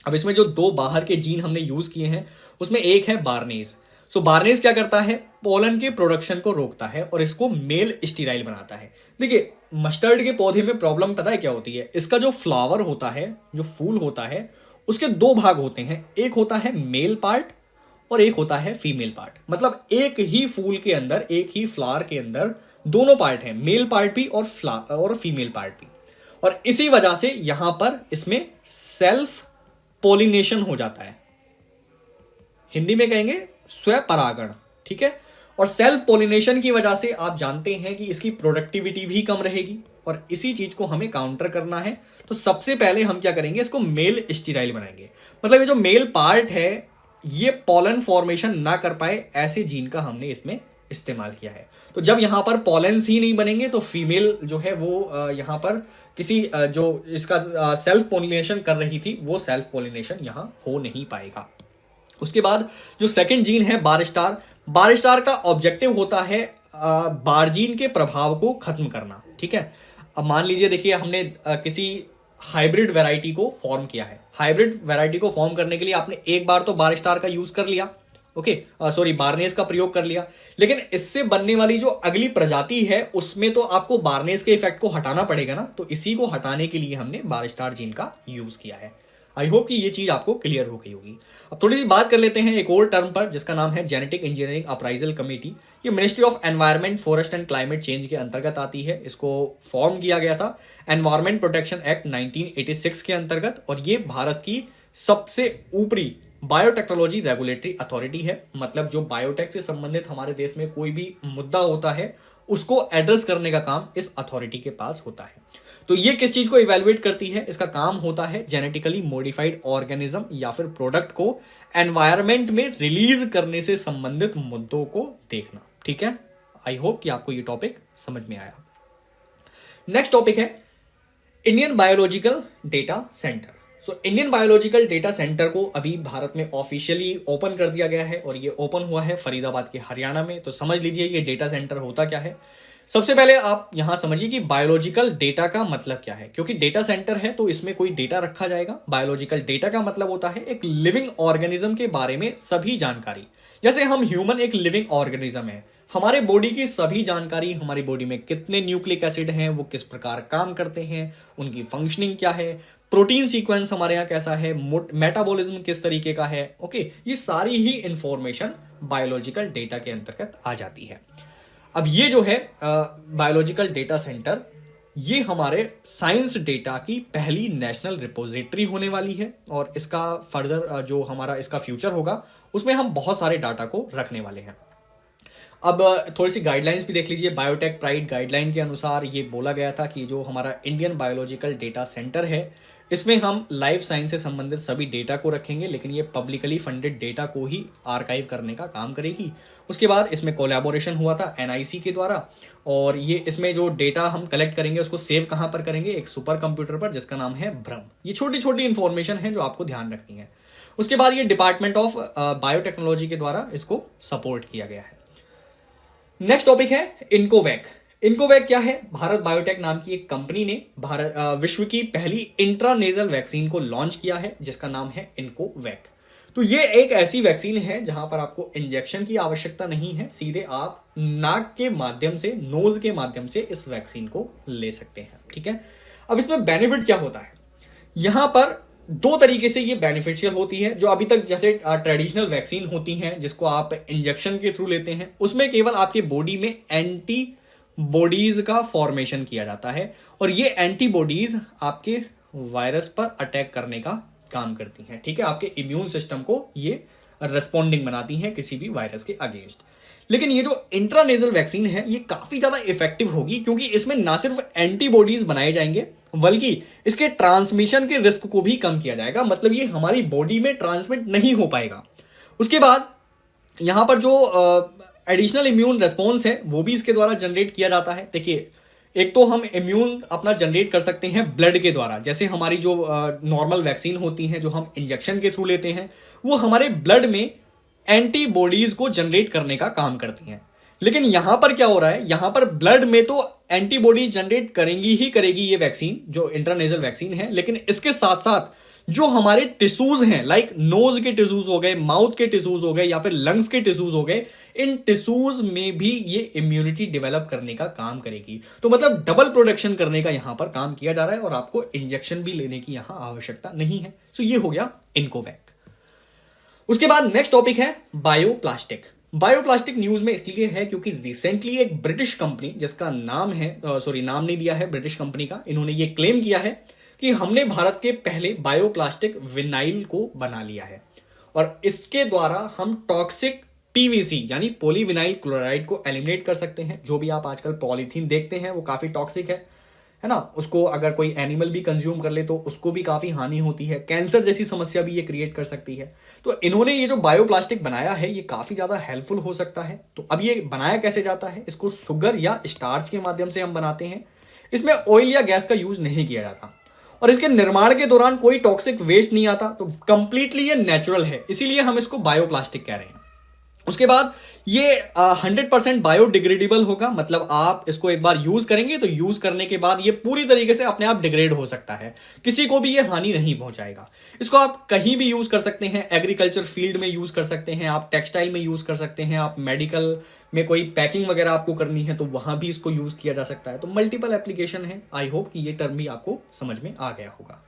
अब इसमें जो 2 बाहर के जीन हमने यूज किए हैं उसमें एक है बार्नेस। सो बार्नेस क्या करता है? पोलन के प्रोडक्शन को रोकता है और इसको मेल स्टीराइल बनाता है। देखिए, मस्टर्ड के पौधे में प्रॉब्लम पता है क्या होती है? इसका जो फ्लावर होता है, जो फूल होता है, उसके 2 भाग होते हैं। एक होता है मेल पार्ट और एक होता है फीमेल पार्ट। मतलब एक ही फूल के अंदर, एक ही फ्लावर के अंदर दोनों पार्ट हैं, मेल पार्ट भी और फीमेल पार्ट भी। और इसी वजह से यहां पर इसमें सेल्फ पोलिनेशन हो जाता है, हिंदी में कहेंगे स्वपरागण। ठीक है, और सेल्फ पोलिनेशन की वजह से आप जानते हैं कि इसकी प्रोडक्टिविटी भी कम रहेगी और इसी चीज को हमें काउंटर करना है। तो सबसे पहले हम क्या करेंगे? इसको मेल स्टीराइल बनाएंगे। मतलब ये जो मेल पार्ट है ये पॉलन फॉर्मेशन ना कर पाए, ऐसे जीन का हमने इसमें इस्तेमाल किया है। तो जब यहां पर पॉलेंस ही नहीं बनेंगे तो फीमेल जो है वो यहां पर किसी जो इसका सेल्फ पोलिनेशन कर रही थी वो सेल्फ पोलिनेशन यहां हो नहीं पाएगा। उसके बाद जो सेकंड जीन है बारस्टार, बारस्टार का ऑब्जेक्टिव होता है बारजीन के प्रभाव को खत्म करना। ठीक है, अब मान लीजिए, देखिए हमने किसी हाइब्रिड वैरायटी को फॉर्म किया है। हाइब्रिड वैरायटी को फॉर्म करने के लिए आपने एक बार तो बारस्टार का यूज कर लिया, बार्नेस का प्रयोग कर लिया, लेकिन इससे बनने वाली जो अगली प्रजाति है उसमें तो आपको बार्नेस के इफेक्ट को हटाना पड़ेगा ना। तो इसी को हटाने के लिए हमने बारस्टार जीन का यूज किया है। आई होप कि ये चीज आपको क्लियर हो गई होगी। अब थोड़ी सी बात कर लेते हैं एक और टर्म पर जिसका नाम है जेनेटिक इंजीनियरिंग अप्राइजल कमेटी। ये ministry of environment, forest and climate change के अंतर्गत आती है। इसको फॉर्म किया गया था एनवायरनमेंट प्रोटेक्शन एक्ट 1986 के अंतर्गत और ये भारत की सबसे ऊपरी बायोटेक्नोलॉजी रेगुलेटरी अथॉरिटी है। मतलब जो बायोटेक से संबंधित हमारे देश में कोई भी मुद्दा होता है उसको एड्रेस करने का काम इस अथॉरिटी के पास होता है। तो ये किस चीज को इवेलुएट करती है? इसका काम होता है जेनेटिकली मॉडिफाइड ऑर्गेनिज्म या फिर प्रोडक्ट को एनवायरनमेंट में रिलीज करने से संबंधित मुद्दों को देखना। ठीक है, आई होप कि आपको ये टॉपिक समझ में आया। नेक्स्ट टॉपिक है Indian biological data centre. Indian biological data centre को अभी भारत में ऑफिशियली ओपन कर दिया गया है और ये ओपन हुआ है फरीदाबाद के हरियाणा में। तो समझ लीजिए ये डेटा सेंटर होता क्या है। सबसे पहले आप यहां समझिए कि बायोलॉजिकल डेटा का मतलब क्या है, क्योंकि डेटा सेंटर है तो इसमें कोई डेटा रखा जाएगा। बायोलॉजिकल डेटा का मतलब होता है एक लिविंग ऑर्गेनिज्म के बारे में सभी जानकारी। जैसे हम ह्यूमन एक लिविंग ऑर्गेनिज्म है, हमारे बॉडी की सभी जानकारी, हमारी बॉडी में कितने न्यूक्लिक एसिड हैं, वो किस प्रकार काम करते हैं, उनकी फंक्शनिंग क्या है, प्रोटीन सीक्वेंस हमारे यहाँ कैसा है, मेटाबॉलिज्म किस तरीके का है, ये सारी ही इंफॉर्मेशन बायोलॉजिकल डेटा के अंतर्गत आ जाती है। अब ये जो है बायोलॉजिकल डेटा सेंटर, ये हमारे साइंस डेटा की पहली नेशनल रिपोजिटरी होने वाली है और इसका फर्दर जो हमारा इसका फ्यूचर होगा उसमें हम बहुत सारे डाटा को रखने वाले हैं। अब थोड़ी सी गाइडलाइंस भी देख लीजिए। बायोटेक प्राइड गाइडलाइन के अनुसार ये बोला गया था कि जो हमारा इंडियन बायोलॉजिकल डेटा सेंटर है इसमें हम लाइफ साइंस से संबंधित सभी डेटा को रखेंगे, लेकिन ये पब्लिकली फंडेड डेटा को ही आर्काइव करने का काम करेगी। उसके बाद इसमें कोलैबोरेशन हुआ था एनआईसी के द्वारा और ये इसमें जो डेटा हम कलेक्ट करेंगे उसको सेव कहाँ पर करेंगे, एक सुपर कंप्यूटर पर जिसका नाम है ब्रह्म। ये छोटी छोटी इंफॉर्मेशन है जो आपको ध्यान रखनी है। उसके बाद ये डिपार्टमेंट ऑफ बायोटेक्नोलॉजी के द्वारा इसको सपोर्ट किया गया है। नेक्स्ट टॉपिक है इनकोवैक। इनकोवैक क्या है? भारत बायोटेक नाम की एक कंपनी ने विश्व की पहली इंट्रानेजल वैक्सीन को लॉन्च किया है जिसका नाम है इनकोवैक। तो ये एक ऐसी वैक्सीन है जहां पर आपको इंजेक्शन की आवश्यकता नहीं है, सीधे आप नाक के माध्यम से, नोज के माध्यम से इस वैक्सीन को ले सकते हैं। ठीक है, अब इसमें बेनिफिट क्या होता है? यहां पर दो तरीके से ये बेनिफिशियल होती है। जो अभी तक जैसे ट्रेडिशनल वैक्सीन होती हैं जिसको आप इंजेक्शन के थ्रू लेते हैं, उसमें केवल आपके बॉडी में एंटीबॉडीज का फॉर्मेशन किया जाता है और ये एंटीबॉडीज आपके वायरस पर अटैक करने का काम करती हैं। ठीक है, आपके इम्यून सिस्टम को ये रेस्पॉन्डिंग बनाती हैं किसी भी वायरस के अगेंस्ट। लेकिन ये जो इंट्रानेजल वैक्सीन है ये काफी ज्यादा इफेक्टिव होगी क्योंकि इसमें ना सिर्फ एंटीबॉडीज बनाए जाएंगे बल्कि इसके ट्रांसमिशन के रिस्क को भी कम किया जाएगा। मतलब ये हमारी बॉडी में ट्रांसमिट नहीं हो पाएगा। उसके बाद यहां पर जो एडिशनल इम्यून रेस्पॉन्स है वो भी इसके द्वारा जनरेट किया जाता है। देखिए, एक तो हम इम्यून अपना जनरेट कर सकते हैं ब्लड के द्वारा, जैसे हमारी जो नॉर्मल वैक्सीन होती हैं जो हम इंजेक्शन के थ्रू लेते हैं वो हमारे ब्लड में एंटीबॉडीज को जनरेट करने का काम करती हैं। लेकिन यहां पर क्या हो रहा है, यहां पर ब्लड में तो एंटीबॉडीज जनरेट करेंगी ही करेगी ये वैक्सीन जो इंट्रानेजल वैक्सीन है, लेकिन इसके साथ साथ जो हमारे टिश्यूज हैं, लाइक नोज के टिश्यूज हो गए, माउथ के टिश्यूज हो गए या फिर लंग्स के टिश्यूज हो गए, इन टिश्यूज में भी ये इम्यूनिटी डेवलप करने का काम करेगी। तो मतलब डबल प्रोटेक्शन करने का यहां पर काम किया जा रहा है और आपको इंजेक्शन भी लेने की यहां आवश्यकता नहीं है। सो ये हो गया इनकोवैक। उसके बाद नेक्स्ट टॉपिक है बायोप्लास्टिक। बायोप्लास्टिक न्यूज में इसलिए है क्योंकि रिसेंटली एक ब्रिटिश कंपनी जिसका नाम है नाम नहीं दिया है ब्रिटिश कंपनी का, इन्होंने ये क्लेम किया है कि हमने भारत के पहले बायोप्लास्टिक विनाइल को बना लिया है और इसके द्वारा हम टॉक्सिक पीवीसी यानी पॉलीविनाइल क्लोराइड को एलिमिनेट कर सकते हैं। जो भी आप आजकल पॉलीथीन देखते हैं वो काफी टॉक्सिक है ना, उसको अगर कोई एनिमल भी कंज्यूम कर ले तो उसको भी काफी हानि होती है, कैंसर जैसी समस्या भी ये क्रिएट कर सकती है। तो इन्होंने ये जो बायोप्लास्टिक बनाया है ये काफी ज्यादा हेल्पफुल हो सकता है। तो अब ये बनाया कैसे जाता है? इसको शुगर या स्टार्च के माध्यम से हम बनाते हैं। इसमें ऑयल या गैस का यूज नहीं किया जाता और इसके निर्माण के दौरान कोई टॉक्सिक वेस्ट नहीं आता। तो कंप्लीटली ये नेचुरल है, इसीलिए हम इसको बायोप्लास्टिक कह रहे हैं। उसके बाद ये 100% बायोडिग्रेडेबल होगा, मतलब आप इसको एक बार यूज करेंगे तो यूज करने के बाद ये पूरी तरीके से अपने आप डिग्रेड हो सकता है, किसी को भी ये हानि नहीं पहुंचाएगा। इसको आप कहीं भी यूज कर सकते हैं, एग्रीकल्चर फील्ड में यूज कर सकते हैं, आप टेक्सटाइल में यूज कर सकते हैं, आप मेडिकल में कोई पैकिंग वगैरह आपको करनी है तो वहां भी इसको यूज किया जा सकता है। तो मल्टीपल एप्लीकेशन है। आई होप कि ये टर्म भी आपको समझ में आ गया होगा।